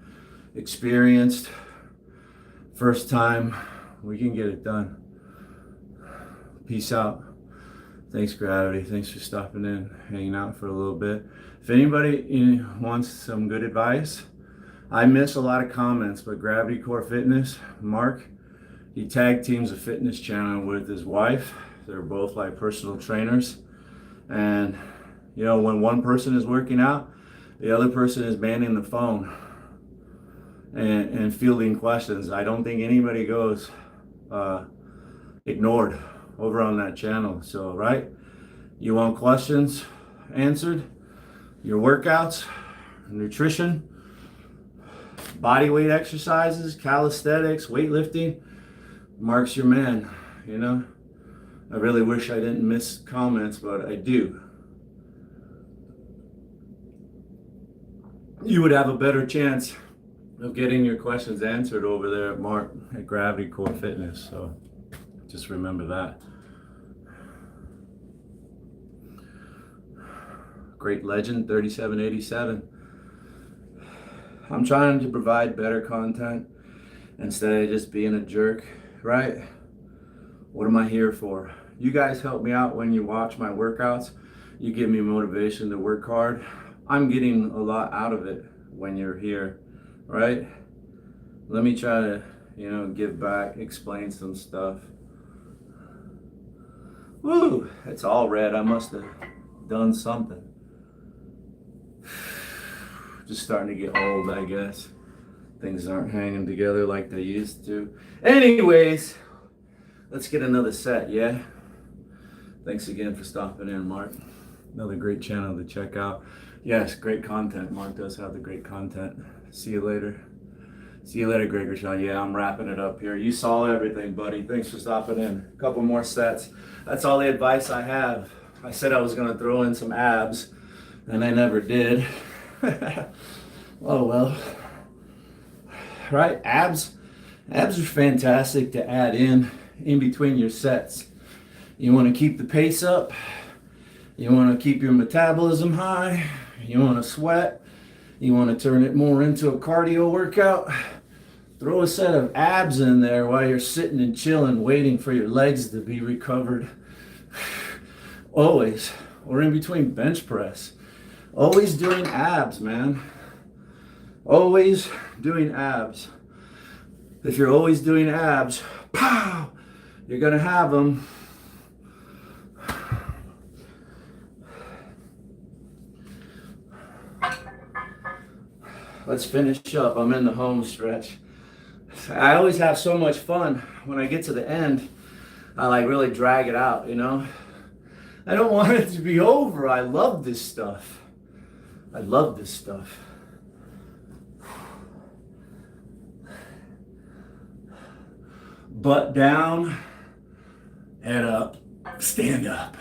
experienced, first time, we can get it done. Peace out. Thanks, Gravity. Thanks for stopping in, hanging out for a little bit. If anybody wants some good advice, I miss a lot of comments, but Gravity Core Fitness, Mark, he tag teams a fitness channel with his wife. They're both like personal trainers. And you know, when one person is working out, the other person is manning the phone. and fielding questions. I don't think anybody goes ignored over on that channel. So, right? You want questions answered? Your workouts, nutrition, body weight exercises, calisthenics, weightlifting, Mark's your man, you know? I really wish I didn't miss comments, but I do. You would have a better chance of getting your questions answered over there at Mark at Gravity Core Fitness. So just remember that. Great legend, 3787. I'm trying to provide better content instead of just being a jerk, right? What am I here for? You guys help me out when you watch my workouts. You give me motivation to work hard. I'm getting a lot out of it when you're here, right? Let me try to, give back, explain some stuff. Woo, it's all red. I must have done something. Just starting to get old, I guess. Things aren't hanging together like they used to. Anyways, let's get another set, yeah? Thanks again for stopping in, Mark. Another great channel to check out. Yes, great content. Mark does have the great content. See you later. See you later, Gregor Shaw. Yeah, I'm wrapping it up here. You saw everything, buddy. Thanks for stopping in. A couple more sets. That's all the advice I have. I said I was going to throw in some abs, and I never did. Oh, well. Right? Abs are fantastic to add in between your sets. You want to keep the pace up. You want to keep your metabolism high. You want to sweat. You want to turn it more into a cardio workout. Throw a set of abs in there while you're sitting and chilling, waiting for your legs to be recovered. Always. Or in between bench press. Always doing abs, man. Always doing abs. If you're always doing abs, pow, you're going to have them. Let's finish up. I'm in the home stretch. I always have so much fun when I get to the end. I really drag it out, I don't want it to be over. I love this stuff. I love this stuff. Butt down, head up, stand up.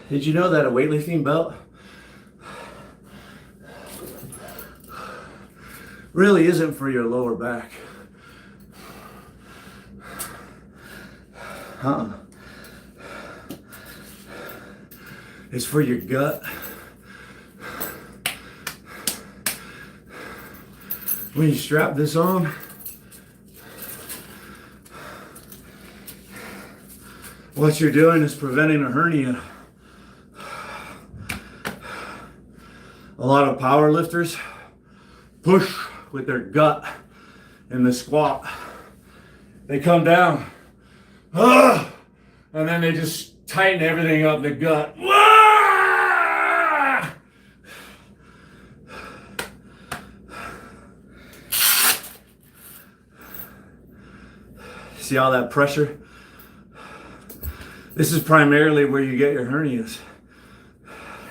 Did you know that a weightlifting belt really isn't for your lower back? It's for your gut. When you strap this on, what you're doing is preventing a hernia. A lot of power lifters push with their gut in the squat. They come down, and then they just tighten everything up the gut. See all that pressure? This is primarily where you get your hernias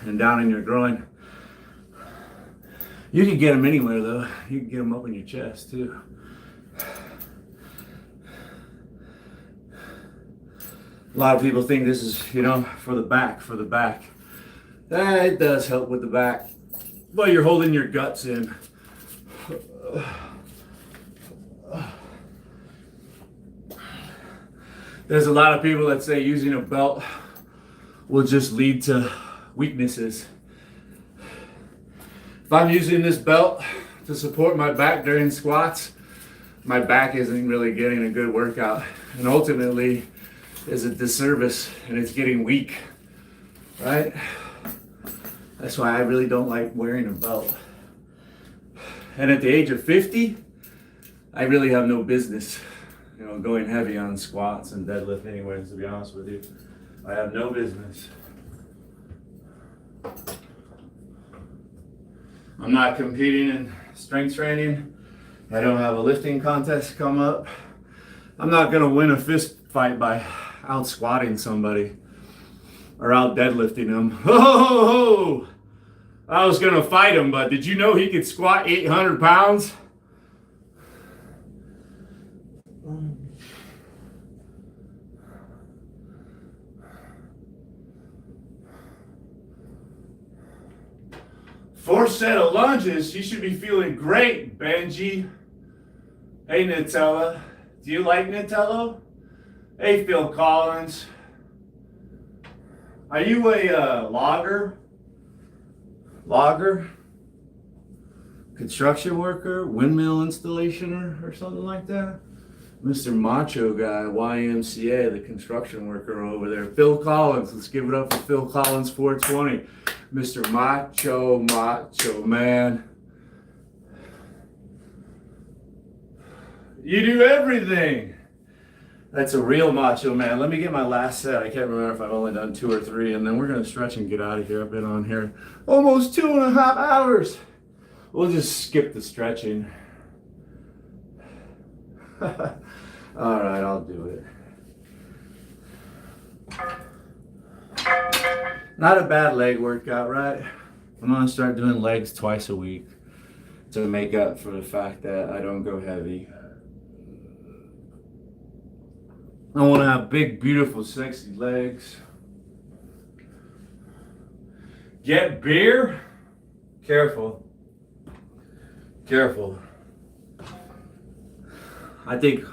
and down in your groin. You can get them anywhere though. You can get them up in your chest too. A lot of people think this is, for the back, It does help with the back, but you're holding your guts in. There's a lot of people that say using a belt will just lead to weaknesses. If I'm using this belt to support my back during squats, my back isn't really getting a good workout, and ultimately is a disservice, and it's getting weak, right? That's why I really don't like wearing a belt. And at the age of 50, I really have no business, going heavy on squats and deadlift anyways, to be honest with you. I have no business. I'm not competing in strength training. I don't have a lifting contest come up. I'm not gonna win a fist fight by out squatting somebody or out deadlifting him. Oh, I was gonna fight him, but did you know he could squat 800 pounds? Fourth set of lunges, you should be feeling great, Benji. Hey, Nutella. Do you like Nutella? Hey, Phil Collins. Are you a logger? Construction worker? Windmill installationer or something like that? Mr. Macho Guy, YMCA, the construction worker over there. Phil Collins, let's give it up for Phil Collins 420. Mr. Macho Man. You do everything. That's a real macho man. Let me get my last set. I can't remember if I've only done 2 or 3, and then we're gonna stretch and get out of here. I've been on here almost 2.5 hours. We'll just skip the stretching. All right, I'll do it. Not a bad leg workout, right? I'm gonna start doing legs twice a week to make up for the fact that I don't go heavy. I want to have big, beautiful, sexy legs. Get beer? Careful. I think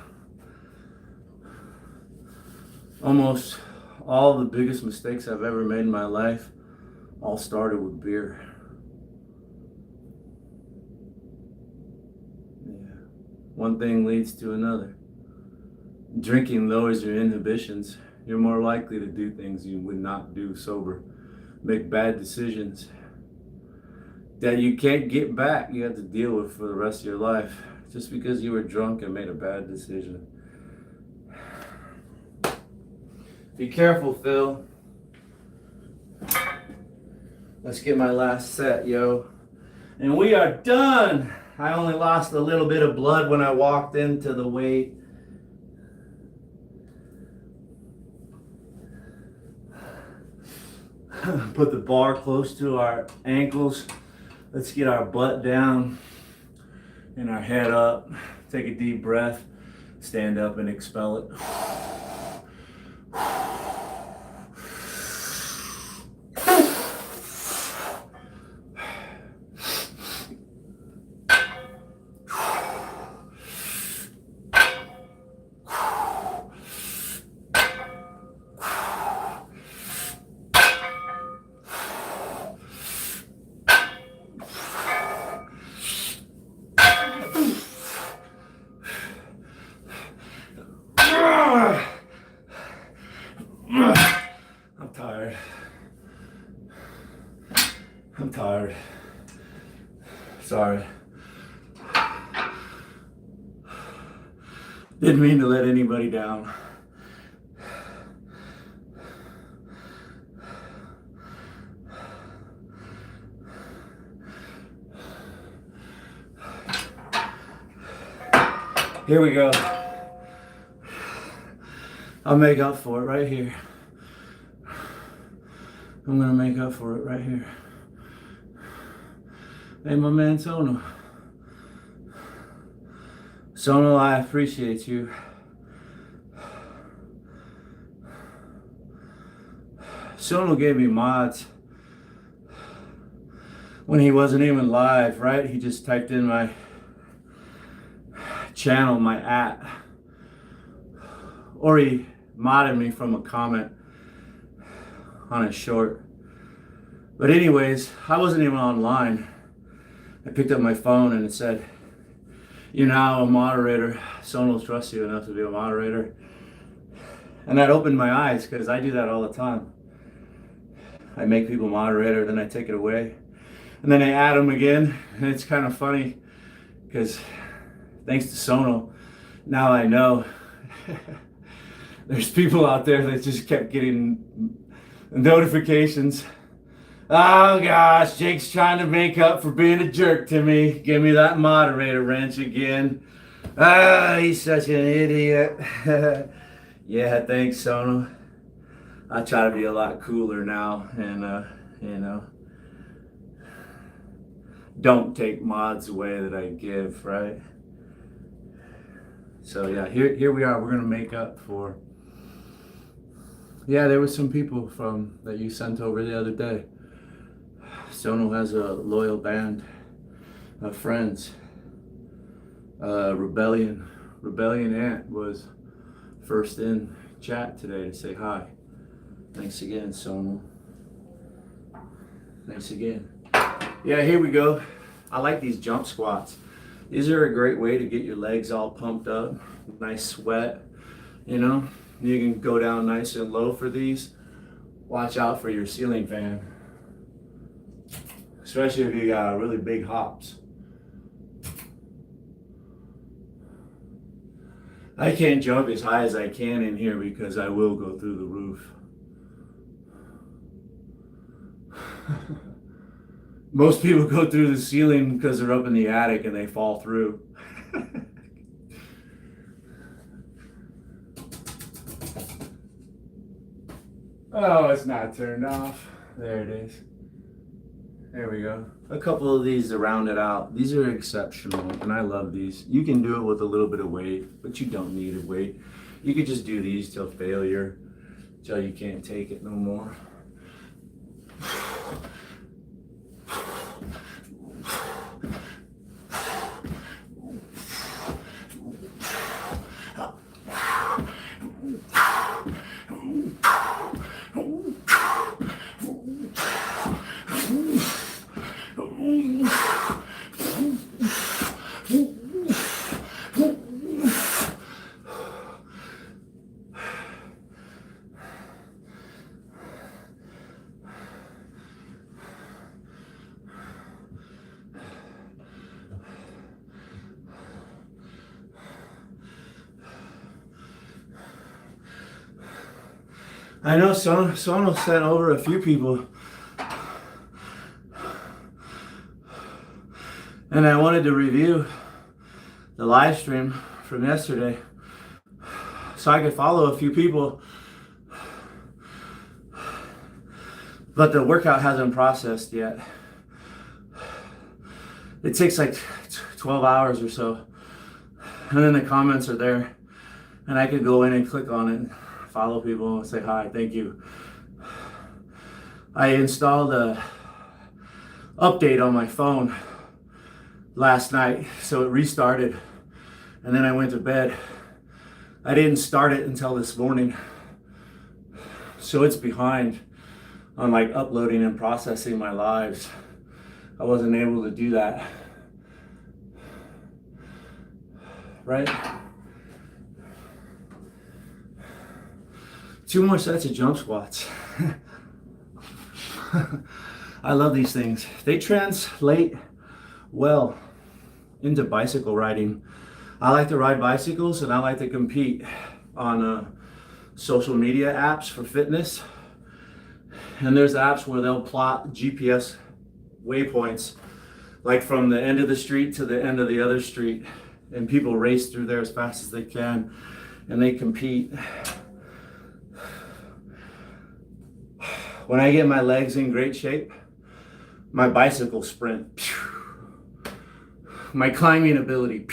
almost all the biggest mistakes I've ever made in my life all started with beer. Yeah. One thing leads to another. Drinking lowers your inhibitions. You're more likely to do things you would not do sober. Make bad decisions that you can't get back. You have to deal with for the rest of your life just because you were drunk and made a bad decision. Be careful, Phil. Let's get my last set, yo. And we are done. I only lost a little bit of blood when I walked into the weight. Put the bar close to our ankles. Let's get our butt down and our head up. Take a deep breath. Stand up and expel it. I'm tired. Sorry. Didn't mean to let anybody down. Here we go. I'll make up for it right here. I'm gonna make up for it right here. Hey, my man Sono. Sono, I appreciate you. Sono gave me mods when he wasn't even live, right? He just typed in my channel, my @ or he modded me from a comment on a short. But anyways, I wasn't even online. I picked up my phone and it said, "You're now a moderator. Sono trusts you enough to be a moderator." And that opened my eyes, because I do that all the time. I make people moderator, then I take it away. And then I add them again. And it's kind of funny, because thanks to Sono, now I know there's people out there that just kept getting notifications. "Oh gosh, Jake's trying to make up for being a jerk to me. Give me that moderator wrench again. Ah, he's such an idiot." Yeah, thanks, Sono. I try to be a lot cooler now, and don't take mods away that I give, right? So yeah, here we are. We're gonna make up for. Yeah, there was some people from that you sent over the other day. Sono has a loyal band of friends. Rebellion Ant was first in chat today to say hi. Thanks again, Sono. Thanks again. Yeah, here we go. I like these jump squats. These are a great way to get your legs all pumped up. Nice sweat, you know. You can go down nice and low for these. Watch out for your ceiling fan, especially if you got really big hops. I can't jump as high as I can in here because I will go through the roof. Most people go through the ceiling because they're up in the attic and they fall through. Oh, it's not turned off. There it is. There we go. A couple of these to round it out. These are exceptional, and I love these. You can do it with a little bit of weight, but you don't need a weight. You could just do these till failure, till you can't take it no more. I know Sono sent over a few people, and I wanted to review the live stream from yesterday so I could follow a few people, but the workout hasn't processed yet. It takes like 12 hours or so, and then the comments are there, and I could go in and click on it, follow people and say hi, thank you. I installed a update on my phone last night, so it restarted, and then I went to bed. I didn't start it until this morning, so it's behind on like uploading and processing my lives. I wasn't able to do that, right? 2 more sets of jump squats. I love these things. They translate well into bicycle riding. I like to ride bicycles, and I like to compete on social media apps for fitness. And there's apps where they'll plot GPS waypoints, like from the end of the street to the end of the other street, and people race through there as fast as they can, and they compete. When I get my legs in great shape, my bicycle sprint, my climbing ability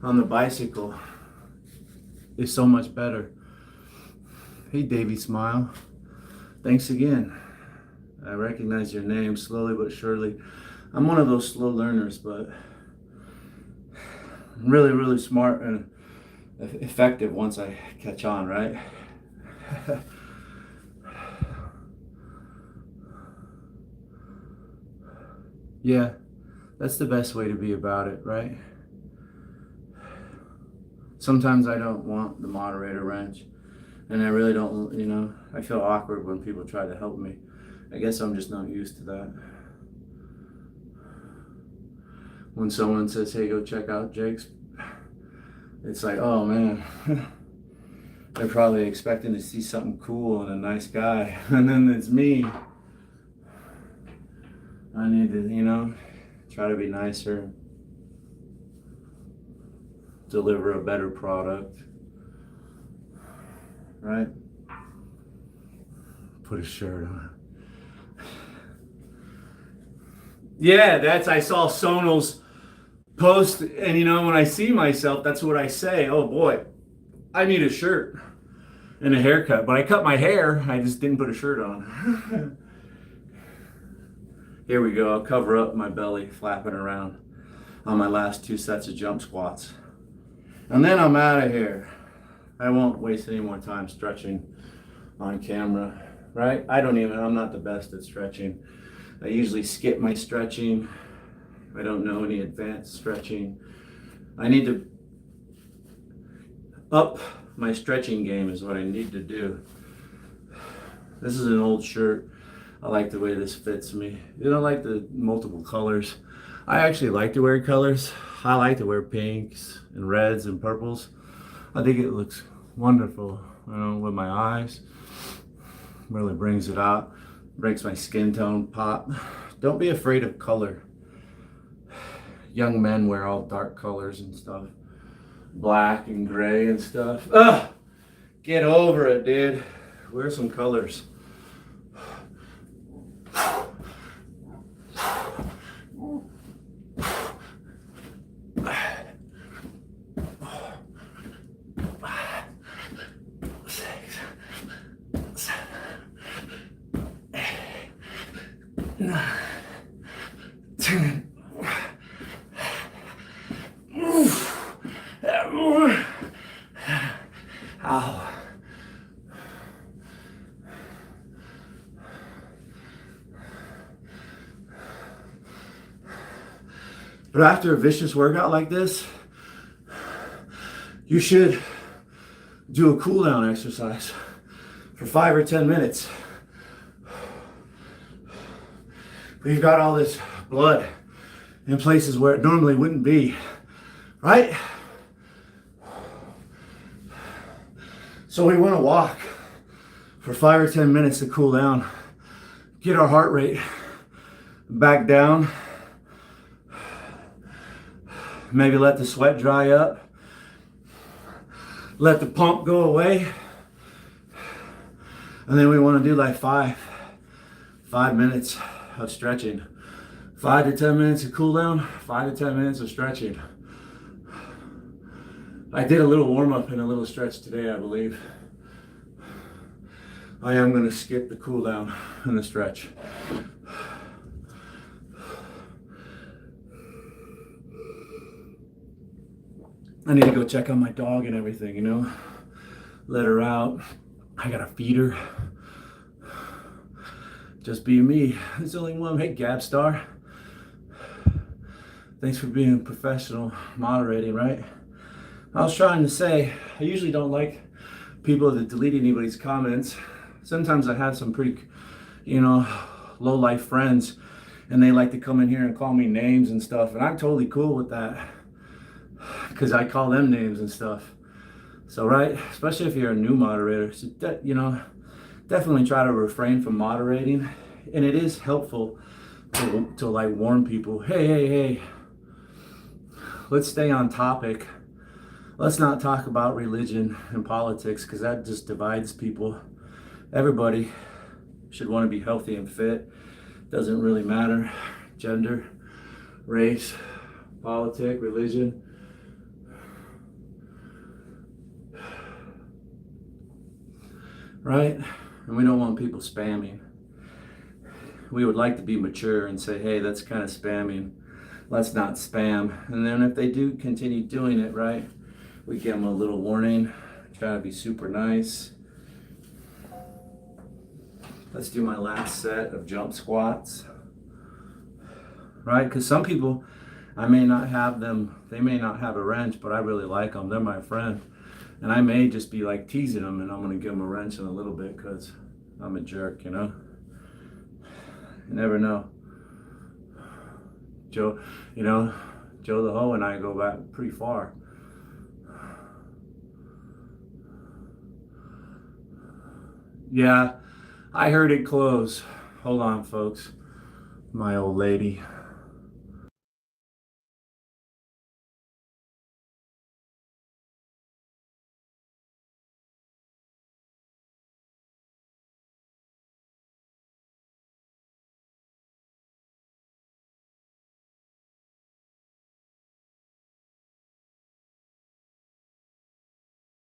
on the bicycle is so much better. Hey, Davey Smile. Thanks again. I recognize your name slowly but surely. I'm one of those slow learners, but I'm really, really smart and effective once I catch on, right? Yeah, that's the best way to be about it, right? Sometimes I don't want the moderator wrench, and I really don't, I feel awkward when people try to help me. I guess I'm just not used to that. When someone says, hey, go check out Jake's, it's like, oh man, they're probably expecting to see something cool and a nice guy, and then it's me. I need to, try to be nicer, deliver a better product, right? Put a shirt on. Yeah, I saw Sonal's post, and when I see myself, that's what I say. Oh boy, I need a shirt and a haircut, but I cut my hair, I just didn't put a shirt on. Here we go, I'll cover up my belly flapping around on my last 2 sets of jump squats. And then I'm out of here. I won't waste any more time stretching on camera, right? I'm not the best at stretching. I usually skip my stretching. I don't know any advanced stretching. I need to up my stretching game is what I need to do. This is an old shirt. I like the way this fits me. I like the multiple colors. I actually like to wear colors. I like to wear pinks and reds and purples. I think it looks wonderful, with my eyes. Really brings it out. Makes my skin tone pop. Don't be afraid of color. Young men wear all dark colors and stuff. Black and gray and stuff. Ugh! Get over it, dude. Wear some colors. Ow. But after a vicious workout like this, you should do a cool down exercise for 5 or 10 minutes. We've got all this blood in places where it normally wouldn't be, right? So we want to walk for 5 or 10 minutes to cool down, get our heart rate back down, maybe let the sweat dry up, let the pump go away, and then we want to do like 5 minutes of stretching. 5 to 10 minutes of cool down, 5 to 10 minutes of stretching. I did a little warm up and a little stretch today, I believe. I am going to skip the cool down and the stretch. I need to go check on my dog and everything, let her out. I got to feed her. Just being me. There's only one. Hey, Gabstar. Thanks for being professional moderating, right? I was trying to say, I usually don't like people that delete anybody's comments. Sometimes I have some pretty, low-life friends, and they like to come in here and call me names and stuff, and I'm totally cool with that, because I call them names and stuff. So, right, especially if you're a new moderator, so definitely try to refrain from moderating, and it is helpful to like warn people, hey, let's stay on topic. Let's not talk about religion and politics, because that just divides people. Everybody should want to be healthy and fit. Doesn't really matter. Gender, race, politics, religion. Right? And we don't want people spamming. We would like to be mature and say, hey, that's kind of spamming. Let's not spam. And then if they do continue doing it, right, we give them a little warning. Try to be super nice. Let's do my last set of jump squats. Right? Because some people, I may not have them, they may not have a wrench, but I really like them. They're my friend. And I may just be like teasing them, and I'm going to give them a wrench in a little bit because I'm a jerk, you know? You never know. Joe, you know, Joe the Hoe and I go back pretty far. Yeah, I heard it close. Hold on, folks. My old lady.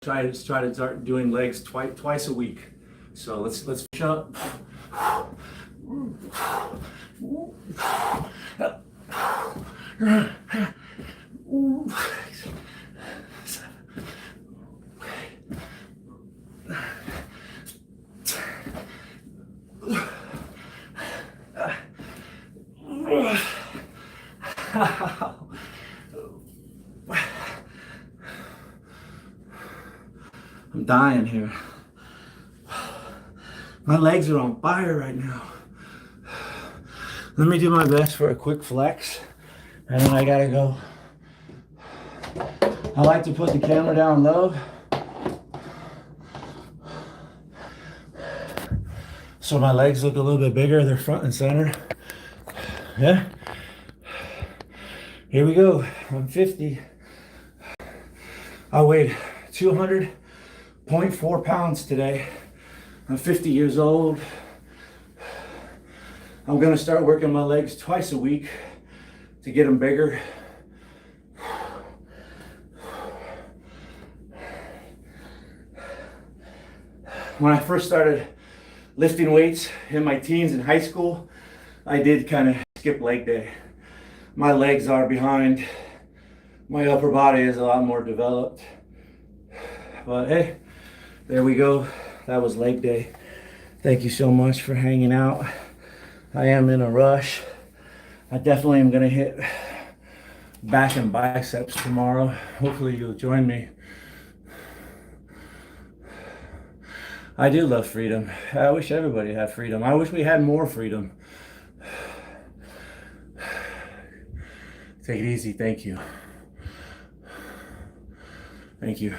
Try to start doing legs twice a week. So let's finish up. I'm dying here. My legs are on fire right now. Let me do my best for a quick flex, and then I gotta go. I like to put the camera down low so my legs look a little bit bigger. They're front and center. Yeah. Here we go. I'm 50. I weighed 200.4 pounds today. I'm 50 years old. I'm gonna start working my legs twice a week to get them bigger. When I first started lifting weights in my teens in high school, I did kind of skip leg day. My legs are behind. My upper body is a lot more developed. But hey, there we go. That was leg day. Thank you so much for hanging out. I am in a rush. I definitely am gonna hit back and biceps tomorrow. Hopefully you'll join me. I do love freedom. I wish everybody had freedom. I wish we had more freedom. Take it easy. Thank you. Thank you.